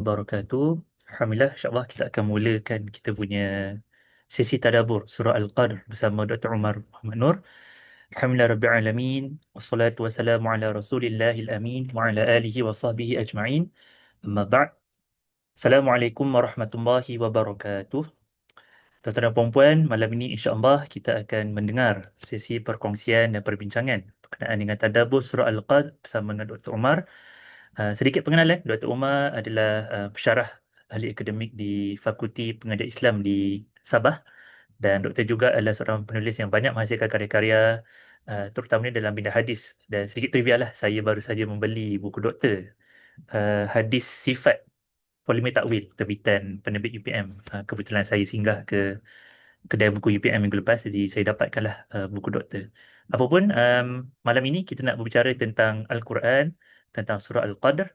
Wabarakatuh. Alhamdulillah, insyaAllah kita akan mulakan kita punya sesi tadabbur surah Al-Qadr bersama Dr. Umar Muhammad Nur. Alhamdulillah Rabbil Alamin. Wassalatu wassalamu ala Rasulillahil Amin wa ala alihi wa sahbihi ajma'in. Amma ba'd. Assalamualaikum warahmatullahi wabarakatuh. Tuan-tuan dan puan-puan, malam ini insya-Allah kita akan mendengar sesi perkongsian dan perbincangan berkenaan dengan tadabbur surah Al-Qadr bersama dengan Dr. Umar. Sedikit pengenalan, Dr. Umar adalah pensyarah ahli akademik di Fakulti Pengajian Islam di Sabah, dan doktor juga adalah seorang penulis yang banyak menghasilkan karya-karya terutamanya dalam bidang hadis. Dan sedikit trivia lah, saya baru saja membeli buku doktor, Hadis Sifat Polemik Takwil, terbitan penerbit UPM. Kebetulan saya singgah ke kedai buku UPM minggu lepas, jadi saya dapatkanlah buku doktor. Apapun, malam ini kita nak berbicara tentang Al-Quran, tentang surah Al-Qadr.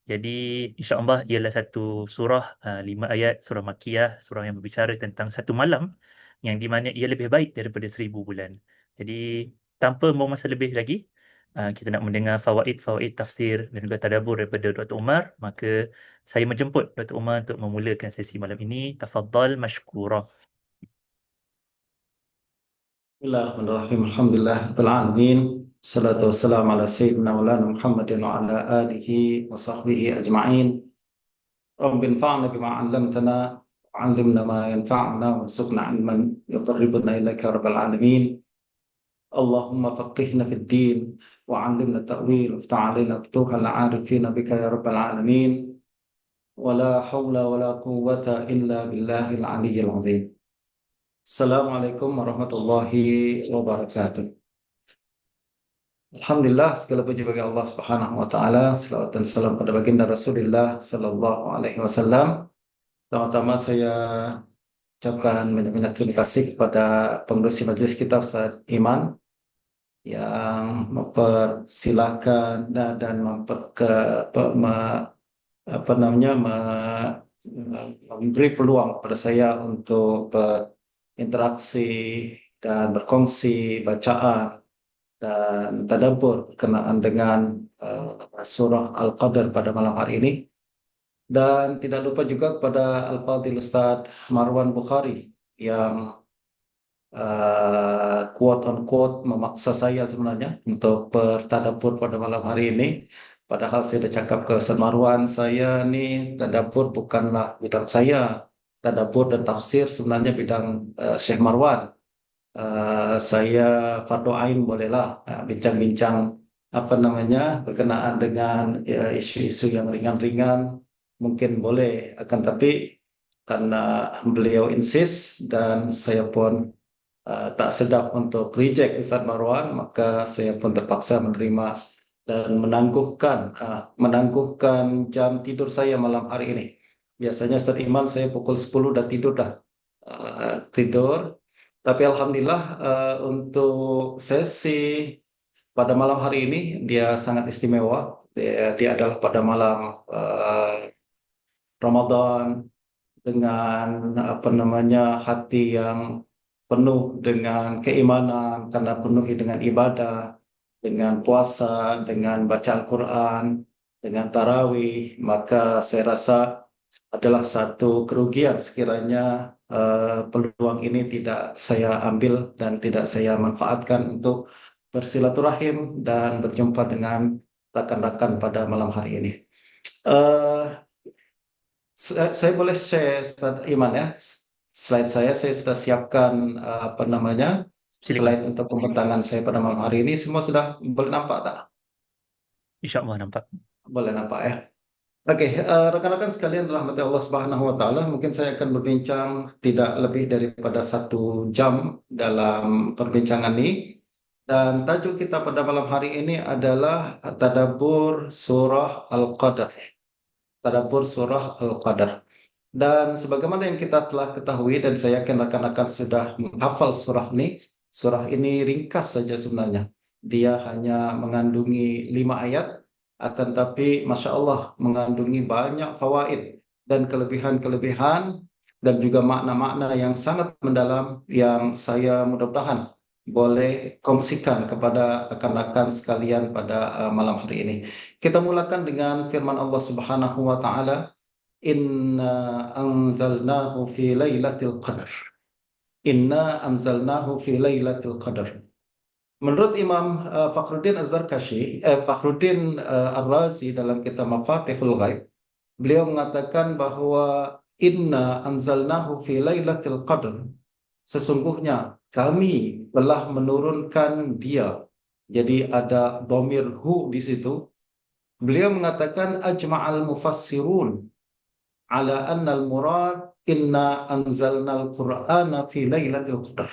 Jadi insya-Allah ialah satu surah 5 ayat, surah Makkiyah, surah yang berbicara tentang satu malam yang di mana ia lebih baik daripada 1000 bulan. Jadi tanpa membuang masa lebih lagi, kita nak mendengar fawaid-fawaid tafsir dan juga tadabbur daripada Dr. Umar, maka saya menjemput Dr. Umar untuk memulakan sesi malam ini. Tafadhal mashkura. Bismillahirrahmanirrahim. Alhamdulillah rabbil alamin. Salatu wassalamu ala sayyidina maulana Muhammadin wa ala alihi wa sahbihi ajma'in. Rabbi anfa'na bima 'allamtana wa 'allimna ma yanfa'una warzuqna 'ilman yuqarribuna ilaika ya rabbal alamin. Allahumma faqihna fid din wa 'allimna ta'wil waftah 'alaina futuhal 'arifina bika ya rabbal alamin. Wa la haula wa la quwwata illa billahil 'aliyyil 'azim. Assalamualaikum warahmatullahi wabarakatuh. Alhamdulillah, segala puji bagi Allah Subhanahu wa taala. Selawat dan salam pada baginda Rasulullah sallallahu alaihi wasallam. Pertama-tama saya ucapkan banyak-banyak terima kasih kepada pengurusi majelis kita Ustaz Iman yang mempersilahkan dan memberi peluang kepada saya untuk berinteraksi dan berkongsi bacaan dan tadabbur berkenaan dengan surah Al-Qadr pada malam hari ini. Dan tidak lupa juga kepada Al-Fadhil Ustadz Marwan Bukhari yang quote on quote memaksa saya sebenarnya untuk bertadabbur pada malam hari ini. Padahal saya sudah cakap ke Ustadz Marwan, saya nih tadabbur bukanlah bidang saya. Tadabbur dan tafsir sebenarnya bidang Syekh Marwan. Saya fardu ain bolehlah bincang-bincang berkenaan dengan isu-isu yang ringan-ringan mungkin boleh, akan tapi karena beliau insist dan saya pun tak sedap untuk reject Ustaz Marwan, maka saya pun terpaksa menerima dan menangguhkan jam tidur saya malam hari ini. Biasanya Ustaz Iman saya pukul 10 udah tidur tidur. Tapi alhamdulillah untuk sesi pada malam hari ini dia sangat istimewa. Dia adalah pada malam Ramadan dengan hati yang penuh dengan keimanan karena penuhi dengan ibadah, dengan puasa, dengan baca Al-Quran, dengan tarawih, maka saya rasa adalah satu kerugian sekiranya peluang ini tidak saya ambil dan tidak saya manfaatkan untuk bersilaturahim dan berjumpa dengan rakan-rakan pada malam hari ini. Saya boleh share Ustaz Iman ya. Slide saya sudah siapkan Silakan. slide untuk pembentangan saya pada malam hari ini. Semua sudah boleh nampak tak? InsyaAllah nampak. Boleh nampak ya. Oke, rekan-rekan sekalian rahmati Allah Subhanahu wa taala, mungkin saya akan berbincang tidak lebih daripada 1 jam dalam perbincangan ini. Dan tajuk kita pada malam hari ini adalah Tadabbur Surah Al-Qadr. Tadabbur Surah Al-Qadr. Dan sebagaimana yang kita telah ketahui dan saya yakin rekan-rekan sudah menghafal surah ini ringkas saja sebenarnya. Dia hanya mengandungi 5 ayat, akan tapi Masya Allah mengandungi banyak fawaid dan kelebihan-kelebihan dan juga makna-makna yang sangat mendalam yang saya mudah-mudahan boleh kongsikan kepada rekan-rekan sekalian pada malam hari ini. Kita mulakan dengan firman Allah Subhanahu wa taala inna anzalnahu fi lailatul qadar. Inna anzalnahu fi lailatul qadar. Menurut Imam Fakhruddin Az-Zarkashi, Fakhruddin Ar-Razi dalam kitab Mafatihul Ghaib, beliau mengatakan bahwa inna anzalnahu fi lailatul qadar. Sesungguhnya kami telah menurunkan dia. Jadi ada dhamir hu di situ. Beliau mengatakan ajma'al mufassirun ala anna al-murad inna anzalnal qur'ana fi lailatul qadar.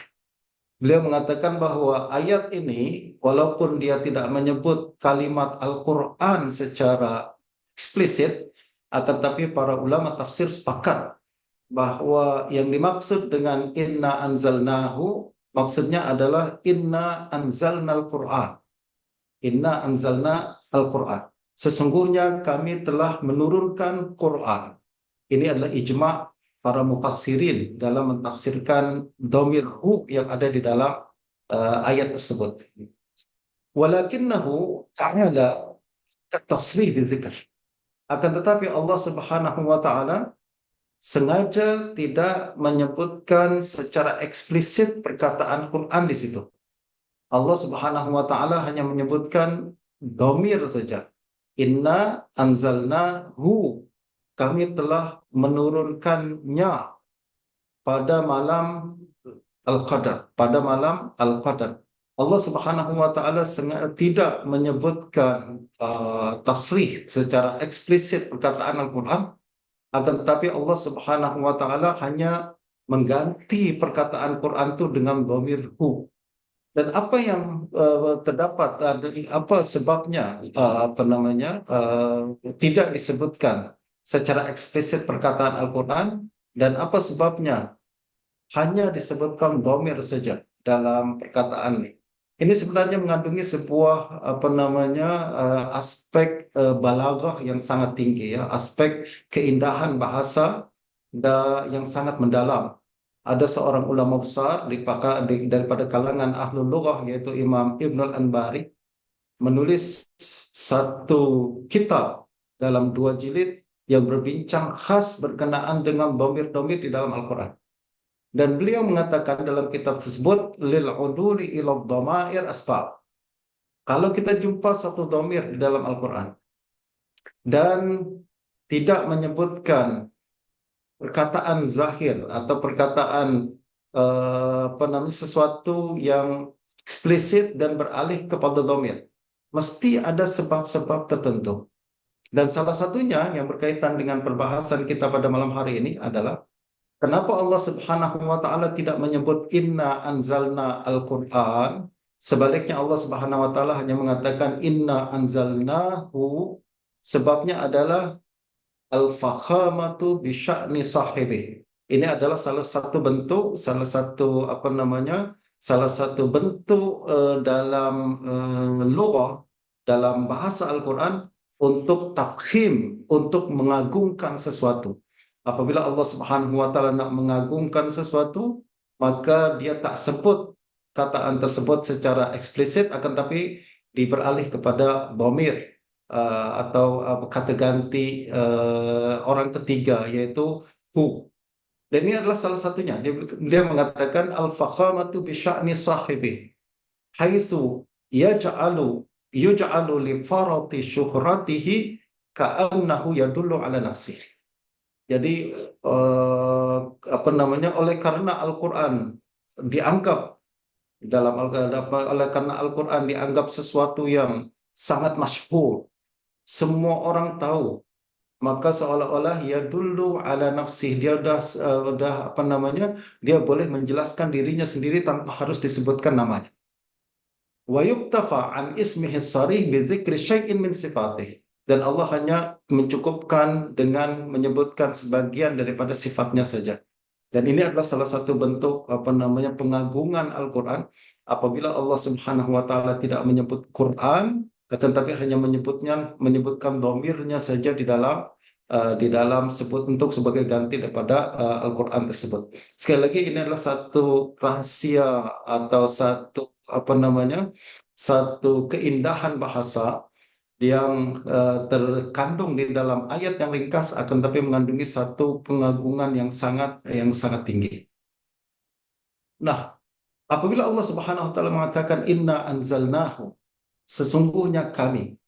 Beliau mengatakan bahwa ayat ini, walaupun dia tidak menyebut kalimat Al-Quran secara eksplisit, akan tapi para ulama tafsir sepakat bahwa yang dimaksud dengan inna anzalnahu, maksudnya adalah inna anzalnal Quran. Inna anzalna Al-Quran. Sesungguhnya kami telah menurunkan Quran. Ini adalah ijma' para mufassirin dalam mentafsirkan dhamir hu yang ada di dalam ayat tersebut. Walakinnahu ta'ala tasrih bizikr. Akan tetapi Allah Subhanahu wa taala sengaja tidak menyebutkan secara eksplisit perkataan Quran di situ. Allah Subhanahu wa taala hanya menyebutkan dhamir saja. Inna anzalnahu, kami telah menurunkannya pada malam Al-Qadar, pada malam Al-Qadar. Allah Subhanahu wa taala tidak menyebutkan tasrih secara eksplisit perkataan Al-Qur'an, akan tetapi Allah Subhanahu wa taala hanya mengganti perkataan Quran itu dengan dhamir hu. Dan apa yang terdapat, apa sebabnya tidak disebutkan secara eksplisit perkataan Al-Quran, dan apa sebabnya hanya disebutkan dhamir saja dalam perkataan ini. Ini sebenarnya mengandungi sebuah aspek balaghah yang sangat tinggi, ya, aspek keindahan bahasa yang sangat mendalam. Ada seorang ulama besar daripada kalangan ahlul lughah, yaitu Imam Ibnul Anbari, menulis satu kitab dalam 2 jilid yang berbincang khas berkenaan dengan dhamir-dhamir di dalam Al-Quran. Dan beliau mengatakan dalam kitab tersebut, lil uduli ila dhamair asbab. Kalau kita jumpa satu dhamir di dalam Al-Quran dan tidak menyebutkan perkataan zahir atau perkataan sesuatu yang eksplisit dan beralih kepada dhamir, mesti ada sebab-sebab tertentu. Dan salah satunya yang berkaitan dengan perbahasan kita pada malam hari ini adalah kenapa Allah Subhanahu wa taala tidak menyebut inna anzalna al-Qur'an, sebaliknya Allah Subhanahu wa taala hanya mengatakan inna anzalnahu. Sebabnya adalah al-fakhamatu bi sya'ni sahibih. Ini adalah salah satu bentuk dalam lughah, dalam bahasa Al-Quran, untuk tafkhim, untuk mengagungkan sesuatu. Apabila Allah Subhanahu wa taala nak mengagungkan sesuatu, maka dia tak sebut kataan tersebut secara eksplisit, akan tapi diberalih kepada dhamir atau kata ganti orang ketiga, yaitu hu. Dan ini adalah salah satunya. Dia mengatakan al-fakhamatu bi sya'ni sahibi haitsu yuj'alu li farati syuhratihi ka'annahu yadullu ala nafsihi. Jadi oleh karena Al-Qur'an dianggap oleh karena Al-Quran dianggap sesuatu yang sangat masyhur, semua orang tahu, maka seolah-olah ya dulu ala nafsih, dia dia boleh menjelaskan dirinya sendiri tanpa harus disebutkan namanya. Wa yuktafa an ismihi sharih bi dzikri syai'in min sifatih. Dan Allah hanya mencukupkan dengan menyebutkan sebagian daripada sifatnya saja. Dan ini adalah salah satu bentuk pengagungan Al-Quran, apabila Allah Subhanahu wa taala tidak menyebut Quran, tetapi hanya menyebutkan dhamirnya saja di dalam untuk sebagai ganti daripada Al-Quran tersebut. Sekali lagi, ini adalah satu rahasia atau satu keindahan bahasa yang terkandung di dalam ayat yang ringkas akan tapi mengandungi satu pengagungan yang sangat tinggi. Nah, apabila Allah Subhanahu wa taala mengatakan inna anzalnahu, sesungguhnya kami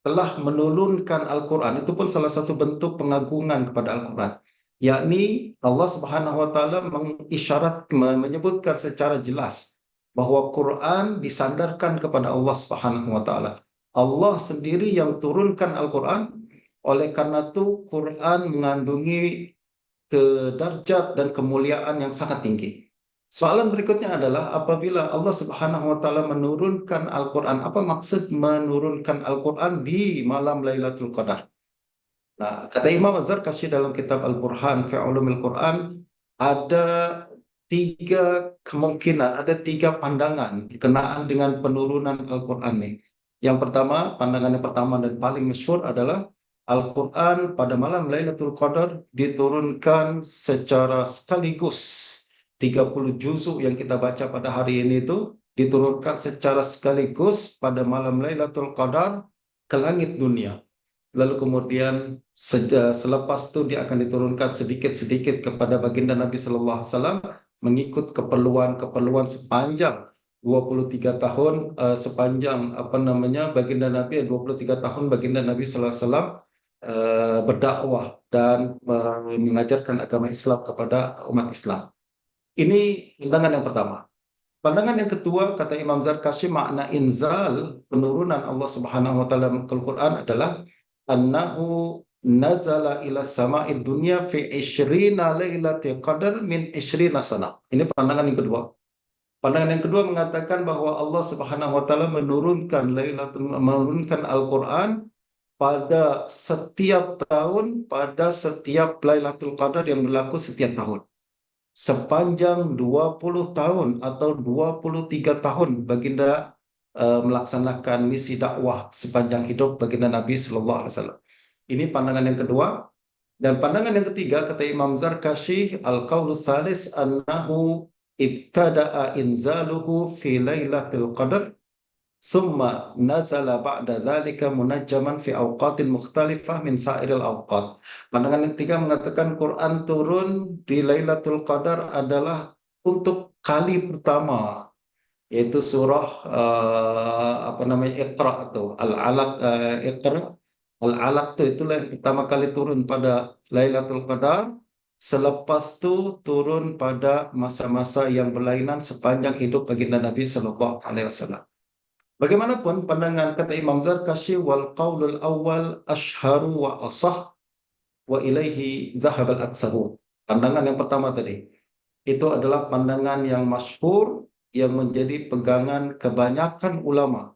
telah menurunkan Al-Quran, itu pun salah satu bentuk pengagungan kepada Al-Quran, yakni Allah Subhanahu wa taala menyebutkan secara jelas bahwa Quran disandarkan kepada Allah Subhanahu wa taala. Allah sendiri yang turunkan Al-Quran, oleh karena itu Quran mengandungi kedarjat dan kemuliaan yang sangat tinggi. Soalan berikutnya adalah apabila Allah Subhanahu wa taala menurunkan Al-Qur'an, apa maksud menurunkan Al-Qur'an di malam Lailatul Qadar? Nah, kata Imam Az-Zarkashi dalam kitab Al-Burhan fi Ulumil Quran, ada tiga kemungkinan, ada tiga pandangan berkenaan dengan penurunan Al-Qur'an nih. Yang pertama, pandangan yang pertama dan paling masyhur adalah Al-Quran pada malam Lailatul Qadar diturunkan secara sekaligus. 30 juzuk yang kita baca pada hari ini itu diturunkan secara sekaligus pada malam Lailatul Qadar ke langit dunia. Lalu kemudian selepas itu dia akan diturunkan sedikit-sedikit kepada baginda Nabi Sallallahu Alaihi Wasallam mengikut keperluan-keperluan sepanjang 23 tahun, sepanjang baginda Nabi 23 tahun baginda Nabi Sallallahu Alaihi Wasallam berdakwah dan mengajarkan agama Islam kepada umat Islam. Ini pandangan yang pertama. Pandangan yang kedua, kata Imam Zarkashi, makna inzal, penurunan Allah Subhanahu wa taala ke Al-Quran adalah annahu nazala ila sama'id dunya fi 20 lailatul qadar min 20 sana. Ini pandangan yang kedua. Pandangan yang kedua mengatakan bahwa Allah Subhanahu wa taala menurunkan Al-Quran pada setiap tahun, pada setiap Lailatul Qadar yang berlaku setiap tahun. Sepanjang 20 tahun atau 23 tahun baginda melaksanakan misi dakwah sepanjang hidup baginda Nabi Sallallahu Alaihi Wasallam. Ini pandangan yang kedua. Dan pandangan yang ketiga, kata Imam Zarkashi, al-qaulu tsalis annahu ibtada'a inzaluhu fi Lailatul Qadar thumma nazala ba'da dzalika munajjaman fi awqatin mukhtalifah min sa'iril awqat. Pandangan yang ketiga mengatakan Quran turun di Lailatul Qadar adalah untuk kali pertama, yaitu surah Iqra atau Al-Alaq. Iqra Al-Alaq itulah yang pertama kali turun pada Lailatul Qadar. Selepas itu turun pada masa-masa yang berlainan sepanjang hidup baginda Nabi Sallallahu Alaihi Wasallam. Bagaimanapun pandangan kata Imam Zarkashi, wal qaulul awal ashharu wa asah wa ilaihi dhahabal aktsaru. Pandangan yang pertama tadi itu adalah pandangan yang masyhur yang menjadi pegangan kebanyakan ulama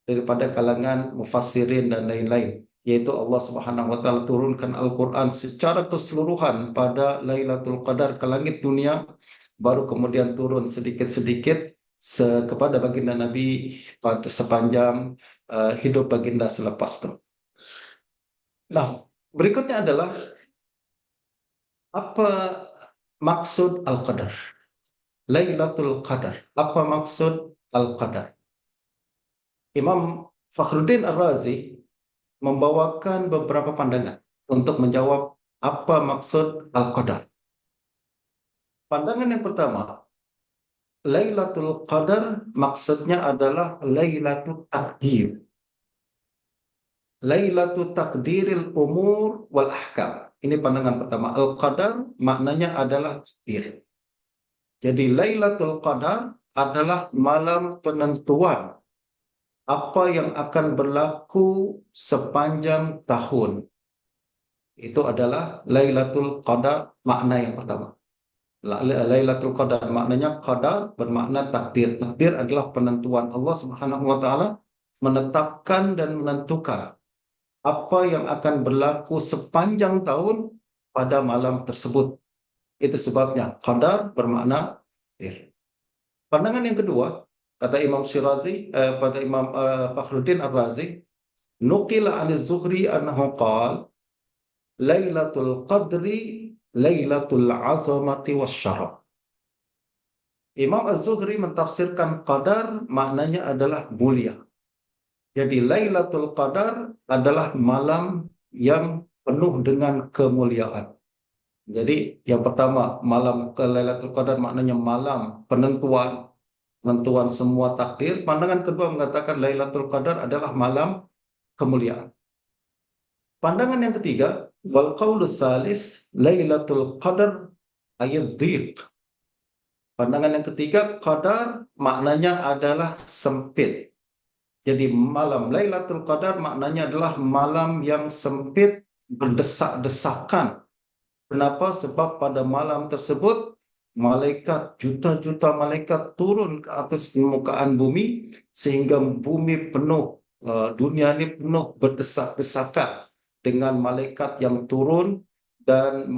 daripada kalangan mufassirin dan lain-lain, yaitu Allah Subhanahu wa taala turunkan Al-Qur'an secara keseluruhan pada Lailatul Qadar ke langit dunia, baru kemudian turun sedikit-sedikit kepada baginda Nabi pada sepanjang hidup baginda selepas itu. Nah, berikutnya adalah apa maksud Al-Qadar? Lailatul Qadar. Apa maksud Al-Qadar? Imam Fakhruddin Ar-Razi membawakan beberapa pandangan untuk menjawab apa maksud Al-Qadar. Pandangan yang pertama, Lailatul Qadar maksudnya adalah Lailatul Taqdir. Lailatul Taqdiril Umur wal Ahkam. Ini pandangan pertama. Al-Qadar maknanya adalah takdir. Jadi Lailatul Qadar adalah malam penentuan apa yang akan berlaku sepanjang tahun. Itu adalah Lailatul Qadar, makna yang pertama. Lailatul Qadar maknanya qadar bermakna takdir. Takdir adalah penentuan. Allah Subhanahu wa taala menetapkan dan menentukan apa yang akan berlaku sepanjang tahun pada malam tersebut. Itu sebabnya qadar bermakna takdir. Pandangan yang kedua, kata Imam Syirazi, pada Imam Fakhruddin Ar-Razi, nuqila 'an az-Zuhri annahu qala Lailatul Qadri Lailatul Azamati Wasyaraf. Imam Az-Zuhri mentafsirkan qadar maknanya adalah mulia. Jadi Lailatul Qadar adalah malam yang penuh dengan kemuliaan. Jadi yang pertama, malam ke Lailatul Qadar maknanya malam penentuan semua takdir. Pandangan kedua mengatakan Lailatul Qadar adalah malam kemuliaan. Pandangan yang ketiga, wal qaulu tsalis Lailatul Qadar ayat dhiq. Pandangan yang ketiga, qadar maknanya adalah sempit. Jadi malam Lailatul Qadar maknanya adalah malam yang sempit, berdesak-desakan. Kenapa? Sebab pada malam tersebut juta-juta malaikat turun ke atas permukaan bumi sehingga bumi penuh, dunia ini penuh berdesak-desakan dengan malaikat yang turun dan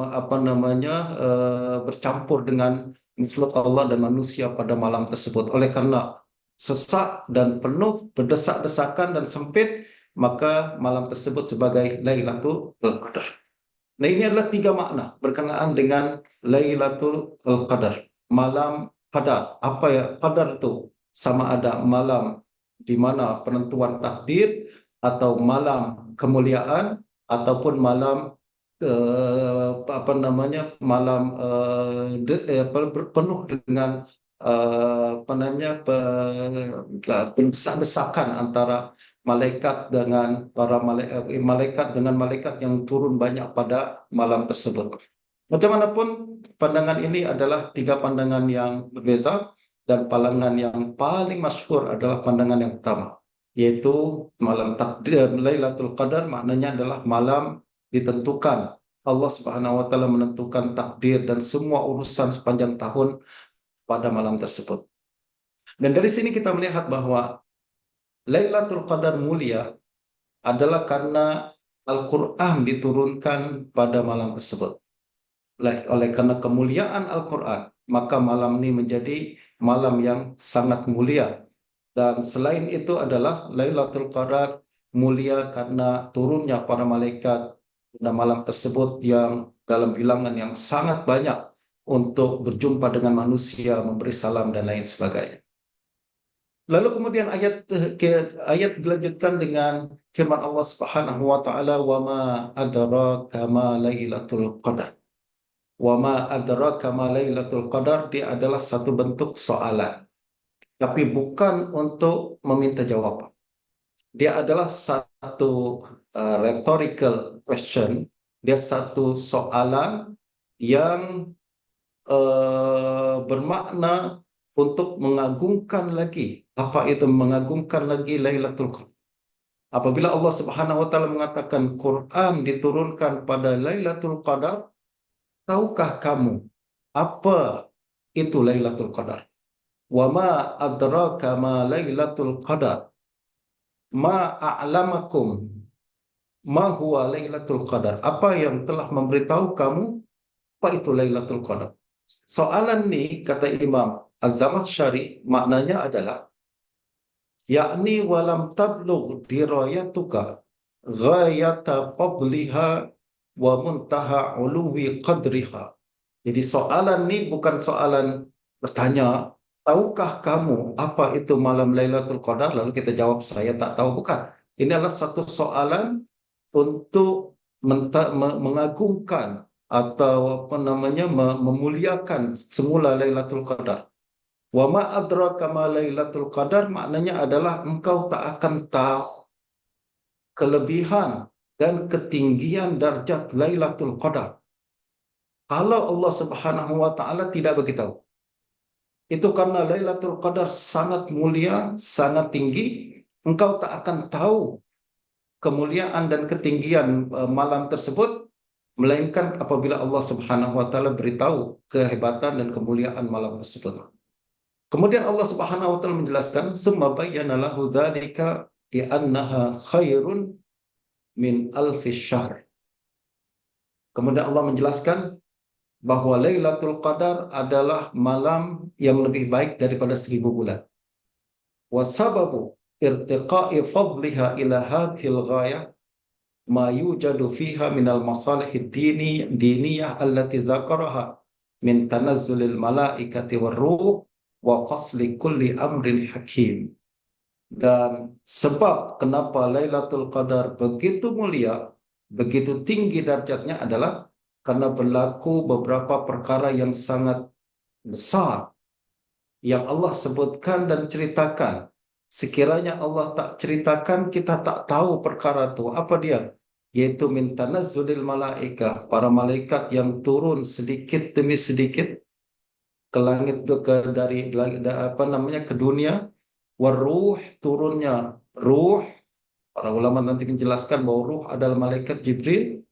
bercampur dengan makhluk Allah dan manusia pada malam tersebut. Oleh karena sesak dan penuh berdesak-desakan dan sempit, maka malam tersebut sebagai Lailatul Qadar. Nah, ini adalah tiga makna berkenaan dengan Lailatul Qadar. Malam Qadar. Apa ya Qadar itu? Sama ada malam di mana penentuan takdir, atau malam kemuliaan, ataupun malam malam penuh dengan desak-desakan antara malaikat dengan malaikat yang turun banyak pada malam tersebut. Bagaimanapun, pandangan ini adalah tiga pandangan yang berbeza, dan pandangan yang paling masyhur adalah pandangan yang pertama, yaitu malam takdir Lailatul Qadar maknanya adalah malam ditentukan. Allah Subhanahu wa taala menentukan takdir dan semua urusan sepanjang tahun pada malam tersebut. Dan dari sini kita melihat bahwa Lailatul Qadar mulia adalah karena Al-Quran diturunkan pada malam tersebut. Oleh karena kemuliaan Al-Quran, maka malam ini menjadi malam yang sangat mulia. Dan selain itu adalah Lailatul Qadar mulia karena turunnya para malaikat pada malam tersebut yang dalam bilangan yang sangat banyak untuk berjumpa dengan manusia, memberi salam dan lain sebagainya. Lalu kemudian ayat dilanjutkan dengan firman Allah Subhanahu wa taala, "Wa ma adraka ma Lailatul Qadar." Wa ma adraka ma Lailatul Qadar, dia adalah satu bentuk soalan, tapi bukan untuk meminta jawaban. Dia adalah satu rhetorical question, dia satu soalan yang bermakna untuk mengagungkan lagi. Apa itu mengagungkan lagi Lailatul Qadar? Apabila Allah Subhanahu wa taala mengatakan Quran diturunkan pada Lailatul Qadar, tahukah kamu apa itu Lailatul Qadar? Wa ma adraka ma Lailatul Qadar? Ma a'lamakum ma huwa Lailatul Qadar? Apa yang telah memberitahu kamu apa itu Lailatul Qadar? Soalan ini, kata Imam Az-Zamakhsyari, maknanya adalah yakni walam tablugh dirayatuka ghayata fadliha wa muntaha uluwi qadriha. Jadi soalan ini bukan soalan bertanya, tahukah kamu apa itu malam Lailatul Qadar? Lalu kita jawab, saya tak tahu. Bukan. Ini adalah satu soalan untuk mengagungkan atau memuliakan semula Lailatul Qadar. Wa ma adraka ma Lailatul Qadar maknanya adalah engkau tak akan tahu kelebihan dan ketinggian darjat Lailatul Qadar kalau Allah Subhanahu wa taala tidak beritahu. Itu karena Lailatul Qadar sangat mulia, sangat tinggi, engkau tak akan tahu kemuliaan dan ketinggian malam tersebut melainkan apabila Allah Subhanahu wa taala beritahu kehebatan dan kemuliaan malam tersebut. Kemudian Allah Subhanahu wa taala menjelaskan, "Summa bayyana lahu dzalika bi annaha khairun min alfi syahr." Kemudian Allah menjelaskan bahwa Lailatul Qadar adalah malam yang lebih baik daripada 1000 bulan. Wa sababu irtiqa'i fadliha ila hadhil ghayah ma yujadu fiha minal masalihid diniyah allati dzakaraha min tanazzulil malaikati war ruh wa qasli kulli amrin hakim. Dan sebab kenapa Lailatul Qadar begitu mulia, begitu tinggi darjatnya adalah karena berlaku beberapa perkara yang sangat besar yang Allah sebutkan dan ceritakan. Sekiranya Allah tak ceritakan, kita tak tahu perkara itu. Apa dia? Yaitu min tanazzulil malaikah, para malaikat yang turun sedikit demi sedikit ke langit dari apa namanya ke dunia. Waruh, turunnya ruh. Para ulama nanti menjelaskan bahwa ruh adalah malaikat Jibril,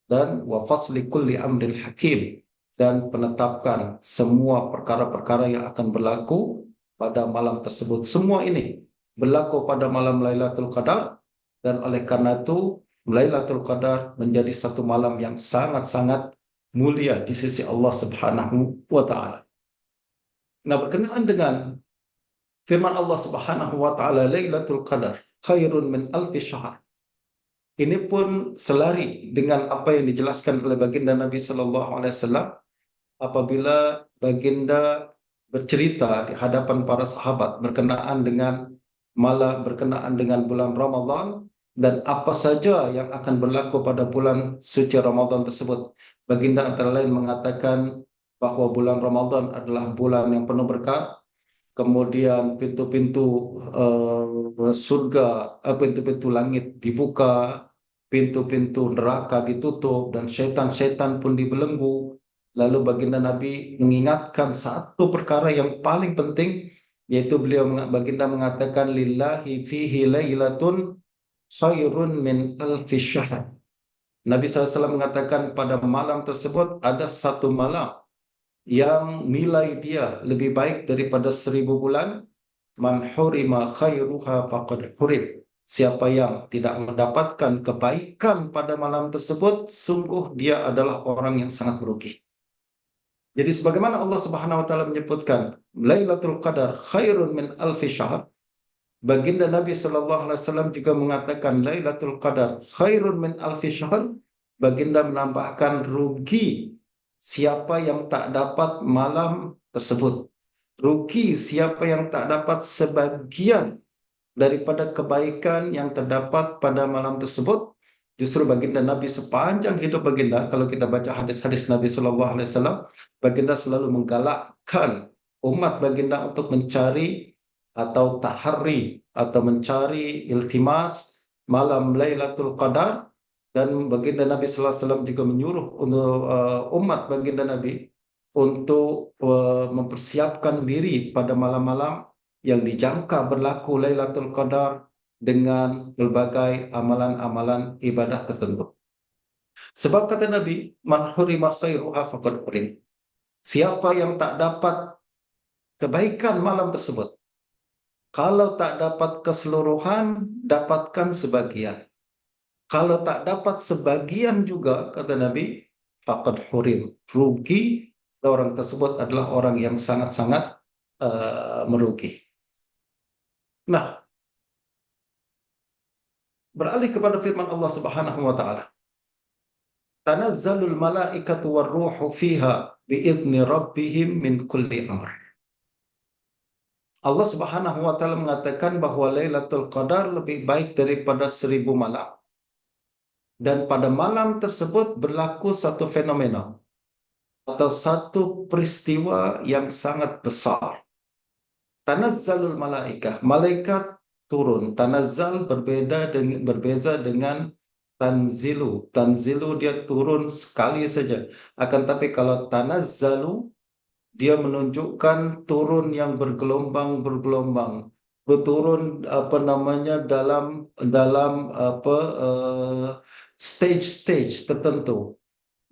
dan wa fasli kulli amrin hakim, dan penetapkan semua perkara-perkara yang akan berlaku pada malam tersebut. Semua ini berlaku pada malam Lailatul Qadar, dan oleh karena itu Lailatul Qadar menjadi satu malam yang sangat-sangat mulia di sisi Allah Subhanahu wa taala. Nah, berkenaan dengan firman Allah Subhanahu wa taala, Lailatul Qadar khairun min alfi syahr. Ini pun selari dengan apa yang dijelaskan oleh baginda Nabi Sallallahu Alaihi Wasallam apabila baginda bercerita di hadapan para sahabat berkenaan dengan bulan Ramadan dan apa saja yang akan berlaku pada bulan suci Ramadan tersebut. Baginda antara lain mengatakan bahwa bulan Ramadan adalah bulan yang penuh berkah, kemudian pintu-pintu surga, pintu-pintu langit dibuka, pintu-pintu neraka ditutup, dan setan-setan pun dibelenggu. Lalu baginda Nabi mengingatkan satu perkara yang paling penting, yaitu baginda mengatakan lillahi fihi lailatun khairun min alfi syahr. Nabi SAW mengatakan pada malam tersebut ada satu malam yang nilai dia lebih baik daripada 1.000 bulan. Man hurima khairuha faqad hurif. Siapa yang tidak mendapatkan kebaikan pada malam tersebut, sungguh dia adalah orang yang sangat merugi. Jadi sebagaimana Allah Subhanahu wa taala menyebutkan Lailatul Qadar khairun min alfi syahr, baginda Nabi sallallahu alaihi wasallam juga mengatakan Lailatul Qadar khairun min alfi syahr. Baginda menambahkan rugi siapa yang tak dapat malam tersebut. Rugi siapa yang tak dapat sebagian daripada kebaikan yang terdapat pada malam tersebut. Justru baginda Nabi sepanjang hidup baginda, kalau kita baca hadis-hadis Nabi Shallallahu Alaihi Wasallam, baginda selalu menggalakkan umat baginda untuk mencari atau tahari atau mencari iltimas malam Lailatul Qadar, dan baginda Nabi Sallallahu Alaihi Wasallam juga menyuruh untuk umat baginda Nabi untuk mempersiapkan diri pada malam-malam yang dijangka berlaku Lailatul Qadar dengan berbagai amalan-amalan ibadah tertentu. Sebab kata Nabi, man hurima khairuha faqad hurim. Siapa yang tak dapat kebaikan malam tersebut, kalau tak dapat keseluruhan, dapatkan sebagian. Kalau tak dapat sebagian juga, kata Nabi, faqad hurim. Rugi, orang tersebut adalah orang yang sangat-sangat merugi. Nah, beralih kepada firman Allah Subhanahu wa taala. Tanazzalul malaikatu warruhu fiha biidzni rabbihim min kulli amr. Allah Subhanahu wa taala mengatakan bahwa Lailatul Qadar lebih baik daripada 1.000 malam. Dan pada malam tersebut berlaku satu fenomena atau satu peristiwa yang sangat besar. Tanazzalul malaikah, malaikat turun. Tanazzal berbeza dengan tanzilu. Tanzilu dia turun sekali saja. Akan tapi kalau tanazzalu, dia menunjukkan turun yang bergelombang-bergelombang. Berturun apa namanya dalam apa stage-stage tertentu.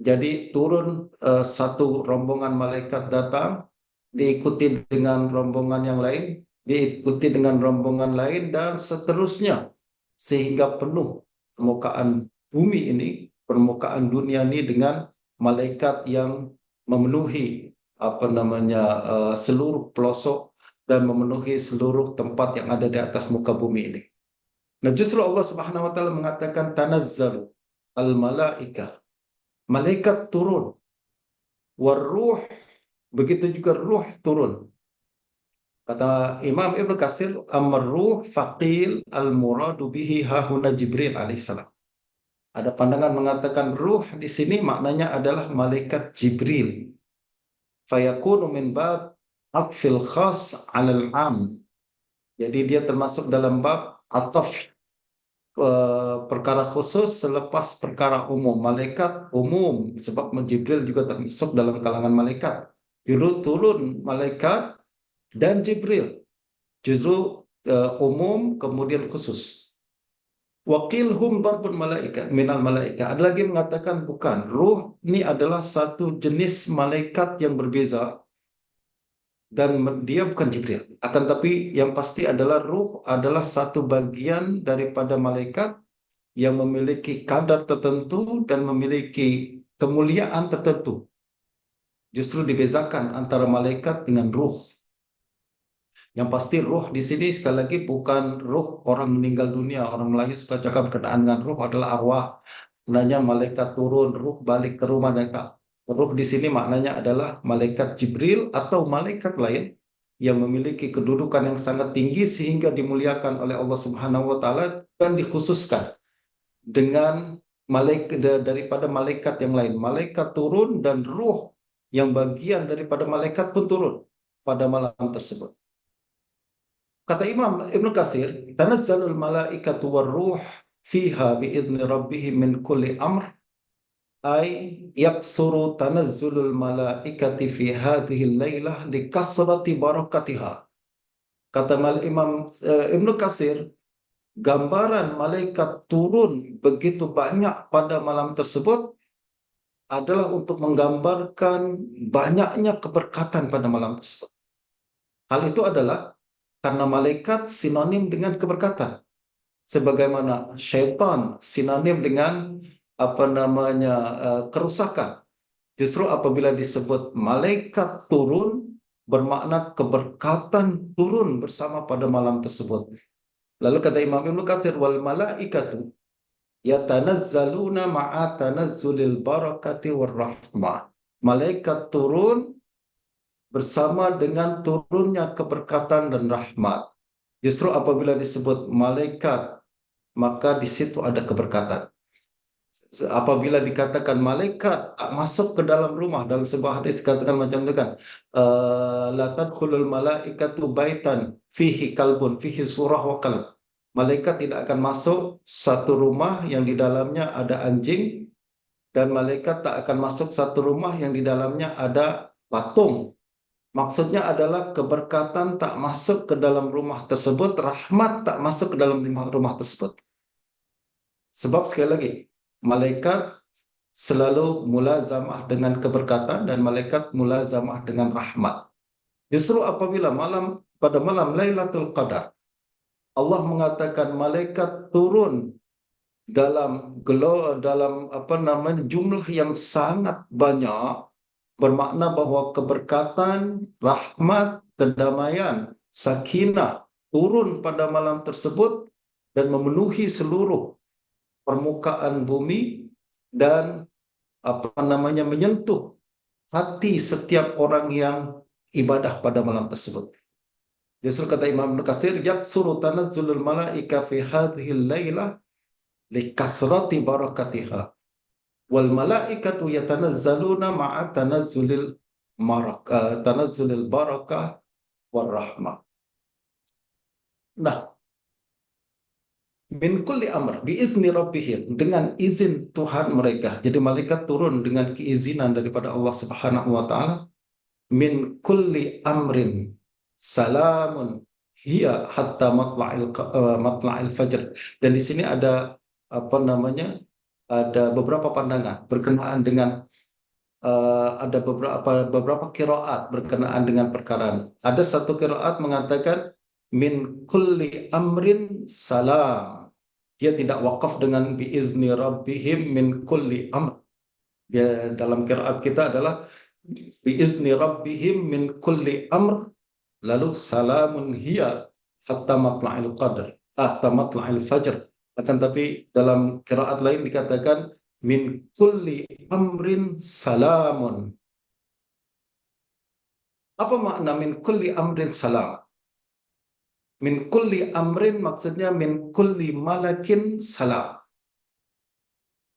Jadi turun satu rombongan malaikat datang, diikuti dengan rombongan yang lain, diikuti dengan rombongan lain, dan seterusnya. Sehingga penuh permukaan bumi ini, permukaan dunia ini dengan malaikat yang memenuhi apa namanya seluruh pelosok dan memenuhi seluruh tempat yang ada di atas muka bumi ini. Nah, justru Allah Subhanahu wa taala mengatakan tanazzalu al malaikah. Malaikat turun, waruh, begitu juga ruh turun. Kata Imam Ibnu Katsir, amruh faqil al-muradu bihi hahuna Jibril alaihissalam. Ada pandangan mengatakan ruh di sini maknanya adalah malaikat Jibril. Fayakunu min bab atfil khas 'alal 'am. Jadi dia termasuk dalam bab ataf, perkara khusus selepas perkara umum. Malaikat umum sebab Jibril juga termasuk dalam kalangan malaikat. Dulu turun malaikat dan Jibril justru umum kemudian khusus. Wakil hum darbun malaikat minal malaikat. Ada lagi mengatakan bukan. Ruh ini adalah satu jenis malaikat yang berbeza dan dia bukan Jibril. Akan tapi yang pasti adalah ruh adalah satu bagian daripada malaikat yang memiliki kadar tertentu dan memiliki kemuliaan tertentu. Justru dibezakan antara malaikat dengan ruh. Yang pasti ruh di sini sekali lagi bukan ruh orang meninggal dunia. Orang Melayu suka cakap berkenaan dengan ruh adalah arwah. Maknanya malaikat turun, ruh balik ke rumah dan tak. Ruh di sini maknanya adalah malaikat Jibril atau malaikat lain yang memiliki kedudukan yang sangat tinggi sehingga dimuliakan oleh Allah Subhanahu wa taala dan dikhususkan dengan malaikat daripada malaikat yang lain. Malaikat turun dan ruh yang bagian daripada malaikat pun turun pada malam tersebut. Kata Imam Ibnu Katsir, tanazzalul malaikatu warruh fiha biidzni rabbihim min kulli amr ay yaksuru tanazzulul malaikati fi hadhihi lailah li kasrati barakatiha. Kata Imam Ibnu Katsir, gambaran malaikat turun begitu banyak pada malam tersebut adalah untuk menggambarkan banyaknya keberkatan pada malam tersebut. Hal itu adalah karena malaikat sinonim dengan keberkatan. Sebagaimana syaitan sinonim dengan kerusakan. Justru apabila disebut malaikat turun bermakna keberkatan turun bersama pada malam tersebut. Lalu kata Imam Ibnu Katsir, wal malaikatu yatanazzaluna ma'a tanazzulil barakati war rahmah. Malaikat turun bersama dengan turunnya keberkatan dan rahmat. Justru apabila disebut malaikat, maka di situ ada keberkatan. Apabila dikatakan malaikat masuk ke dalam rumah, dalam sebuah hadis dikatakan macam itu kan, la tadkhulul malaikatu baitan fihi kalbun fihi surah wa kalb. Malaikat tidak akan masuk satu rumah yang di dalamnya ada anjing, dan malaikat tak akan masuk satu rumah yang di dalamnya ada patung. Maksudnya adalah keberkatan tak masuk ke dalam rumah tersebut, rahmat tak masuk ke dalam rumah tersebut. Sebab sekali lagi, malaikat selalu mulazamah dengan keberkatan dan malaikat mulazamah dengan rahmat. Justru apabila pada malam Lailatul Qadar, Allah mengatakan malaikat turun dalam jumlah yang sangat banyak, bermakna bahwa keberkatan, rahmat, kedamaian, sakinah turun pada malam tersebut dan memenuhi seluruh permukaan bumi dan menyentuh hati setiap orang yang ibadah pada malam tersebut. Justru kata Imam Ibnu Katsir, yaksuru tanazzulul malaika fi hadhihi lailah li kasrati barakatiha. Wal malaikatu yatanazzaluna ma'a tanazzulil barakah war rahmah. Nah, min kulli amr biizni rabbihim, dengan izin Tuhan mereka. Jadi malaikat turun dengan keizinan daripada Allah Subhanahu wa taala. Min kulli amrin salamun hiya hatta matla'il fajr. Dan di sini ada ada beberapa pandangan berkenaan dengan ada beberapa qiraat berkenaan dengan perkara ini. Ada satu qiraat mengatakan min kulli amrin salam. Dia tidak wakaf dengan biizni rabbihim min kulli amr. Dia dalam qiraat kita adalah biizni rabbihim min kulli amr, lalu salamun hiya hatta matla'il qadr, hatta matla'il fajr. Akan tapi dalam qiraat lain dikatakan min kulli amrin salamun. Apa makna min kulli amrin salam? Min kulli amrin maksudnya min kulli malakin salam.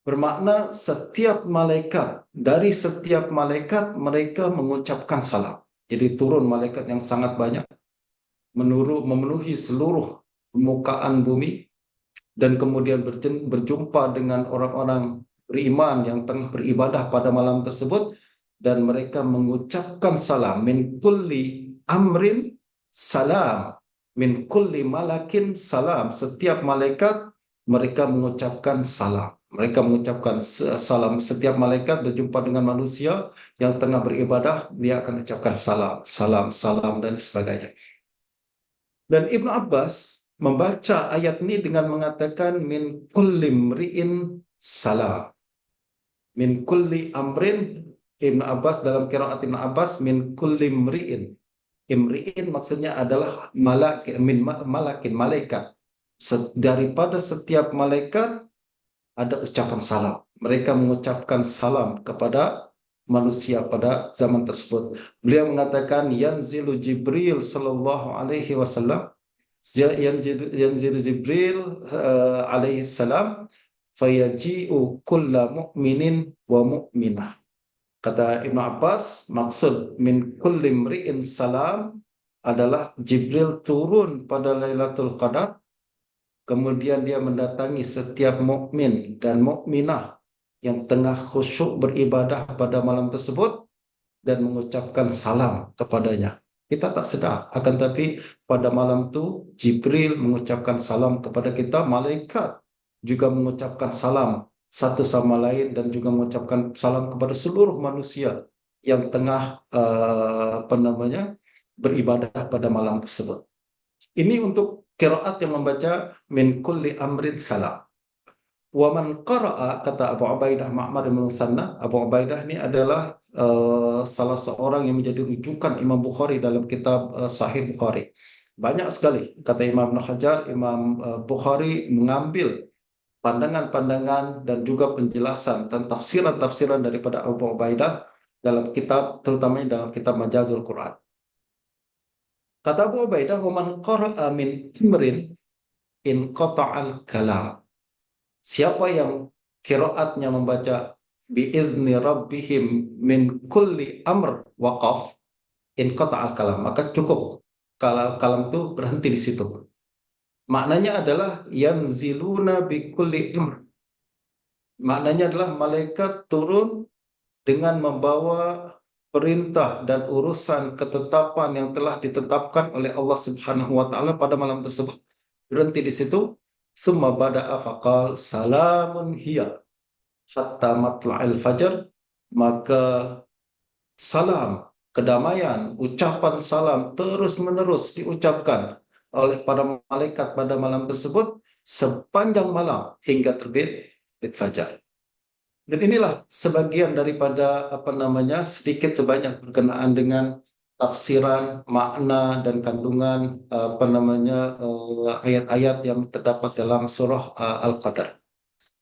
Bermakna setiap malaikat, dari setiap malaikat mereka mengucapkan salam. Jadi turun malaikat yang sangat banyak, memenuhi seluruh permukaan bumi, dan kemudian berjumpa dengan orang-orang beriman yang tengah beribadah pada malam tersebut, dan mereka mengucapkan salam. Min kulli amrin salam, min kulli malakin salam. Setiap malaikat mereka mengucapkan salam. Mereka mengucapkan salam. Setiap malaikat berjumpa dengan manusia yang tengah beribadah, dia akan ucapkan salam, salam, salam, dan sebagainya. Dan Ibnu Abbas membaca ayat ini dengan mengatakan min kulli mri'in salam. Min kulli amrin, Ibnu Abbas dalam qiraat Ibnu Abbas min kulli mri'in. Imri'in maksudnya adalah malakin, malaikat. Daripada setiap malaikat ada ucapan salam. Mereka mengucapkan salam kepada manusia pada zaman tersebut. Beliau mengatakan yanzilu Jibril sallallahu alaihi wasallam, yanzilu Jibril alaihi salam fayaji'u kulla mu'minin wa mu'minah. Kata Ibnu Abbas, maksud min kulli mri'in salam adalah Jibril turun pada Lailatul Qadar, kemudian dia mendatangi setiap mukmin dan mukminah yang tengah khusyuk beribadah pada malam tersebut dan mengucapkan salam kepadanya. Kita tak sedar, akan tapi pada malam itu Jibril mengucapkan salam kepada kita, malaikat juga mengucapkan salam satu sama lain dan juga mengucapkan salam kepada seluruh manusia yang tengah beribadah pada malam tersebut. Ini untuk qiraat yang membaca min kulli amrin salam. Wa man qara'a, kata Abu Ubaidah Ma'mar bin Musanna, Abu Ubaidah ini adalah salah seorang yang menjadi rujukan Imam Bukhari dalam kitab Sahih Bukhari. Banyak sekali, kata Imam Ibn Hajar, Imam Bukhari mengambil pandangan-pandangan dan juga penjelasan dan tafsiran-tafsiran daripada Abu Ubaidah dalam kitab, terutamanya dalam kitab Majazul Quran. Kata Abu Ubaidah, "Wa man qara'a min amrin in qata'al kalam." Siapa yang qiraatnya membaca biizni rabbihim min kulli amr waqaf in qata'al kalam, maka cukup kalau kalam itu berhenti di situ. Maknanya adalah yanziluna bi kulli amr. Maknanya adalah malaikat turun dengan membawa perintah dan urusan ketetapan yang telah ditetapkan oleh Allah Subhanahu wa taala pada malam tersebut. Berhenti di situ. Summa bada'a faqal salamun hiya hatta matla'il fajar, maka salam, kedamaian, ucapan salam terus-menerus diucapkan oleh para malaikat pada malam tersebut sepanjang malam hingga terbit fajar. Dan inilah sebagian daripada sedikit sebanyak berkenaan dengan tafsiran, makna dan kandungan ayat-ayat yang terdapat dalam surah Al-Qadar.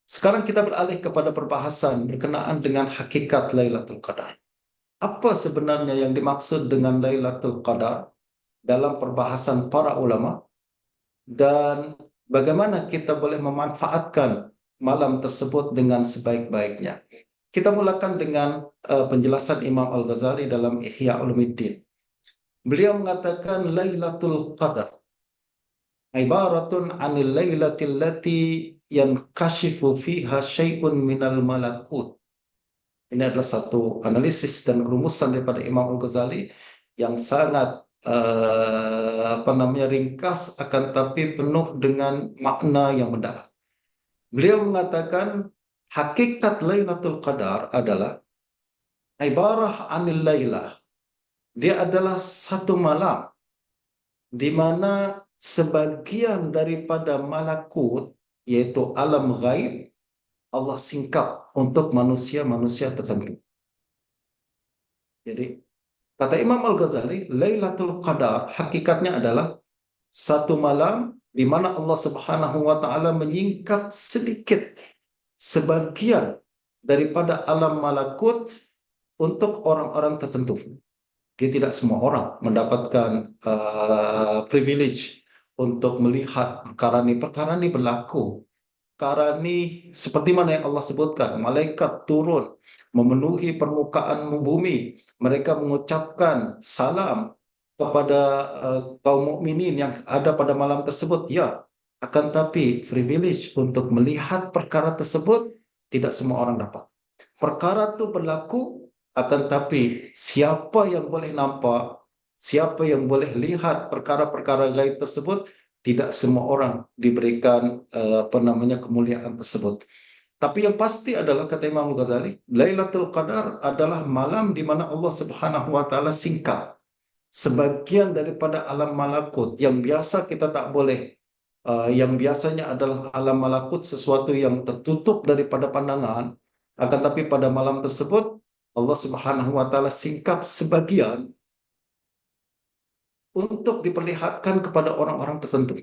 Sekarang kita beralih kepada perbahasan berkenaan dengan hakikat Lailatul Qadar. Apa sebenarnya yang dimaksud dengan Lailatul Qadar dalam perbahasan para ulama, dan bagaimana kita boleh memanfaatkan malam tersebut dengan sebaik-baiknya. Kita mulakan dengan penjelasan Imam Al-Ghazali dalam Ihya Ulumuddin. Beliau mengatakan Lailatul Qadar ibaratun 'anil lailatil lati yankashifu fiha syai'un minal malakut. Ini adalah satu analisis dan rumusan daripada Imam Al-Ghazali yang sangat ringkas akan tapi penuh dengan makna yang mendalam. Beliau mengatakan hakikat Lailatul Qadar adalah ibarah anil lailah. Dia adalah satu malam di mana sebagian daripada malakut, yaitu alam gaib, Allah singkap untuk manusia-manusia tertentu. Jadi, kata Imam Al-Ghazali, Lailatul Qadar hakikatnya adalah satu malam di mana Allah Subhanahu wa taala menyingkap sedikit sebagian daripada alam malakut untuk orang-orang tertentu. Dia tidak semua orang mendapatkan privilege untuk melihat perkara ini berlaku. Perkara ini seperti mana yang Allah sebutkan, malaikat turun memenuhi permukaan bumi, mereka mengucapkan salam kepada kaum mukminin yang ada pada malam tersebut. Ya, akan tapi privilege untuk melihat perkara tersebut tidak semua orang dapat. Perkara itu berlaku, akan tapi siapa yang boleh nampak, siapa yang boleh lihat perkara-perkara gaib tersebut, tidak semua orang diberikan kemuliaan tersebut. Tapi yang pasti adalah, kata Imam Ghazali, Lailatul Qadar adalah malam di mana Allah Subhanahu wa taala singkap sebagian daripada alam malakut yang biasa kita tak boleh, yang biasanya adalah alam malakut sesuatu yang tertutup daripada pandangan, akan tapi pada malam tersebut Allah Subhanahu wa taala singkap sebagian untuk diperlihatkan kepada orang-orang tertentu.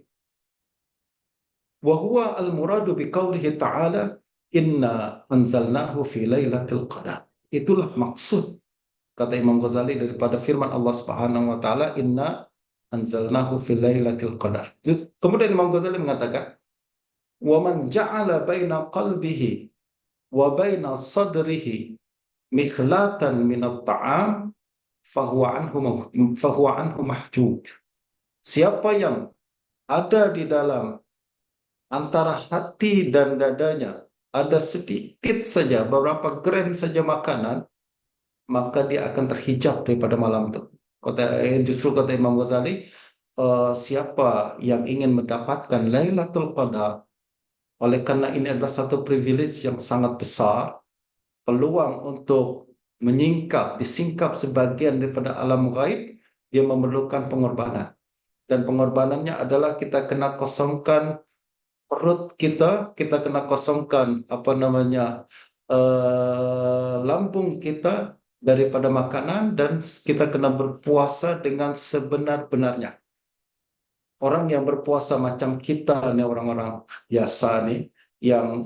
Wa huwa al-muradu biqaulihi ta'ala inna anzalnahu fi lailatul qadar. Itulah maksud, kata Imam Ghazali, daripada firman Allah Subhanahu wa taala inna anzalnahu fi lailatul qadar. Kemudian Imam Ghazali mengatakan wa man ja'ala baina qalbihi wa baina sadrihi mikhlatan min at-ta'am fahuwa anhu mahjub. Siapa yang ada di dalam antara hati dan dadanya ada sedikit saja, beberapa gram saja makanan, maka dia akan terhijab daripada malam itu. Justru kata Imam Ghazali, siapa yang ingin mendapatkan Lailatul Qadar, oleh karena ini adalah satu privilege yang sangat besar, peluang untuk disingkap sebagian daripada alam gaib, dia memerlukan pengorbanan. Dan pengorbanannya adalah kita kena kosongkan perut kita kena kosongkan lambung kita daripada makanan, dan kita kena berpuasa dengan sebenar-benarnya. Orang yang berpuasa macam kita nih, orang-orang biasa nih, yang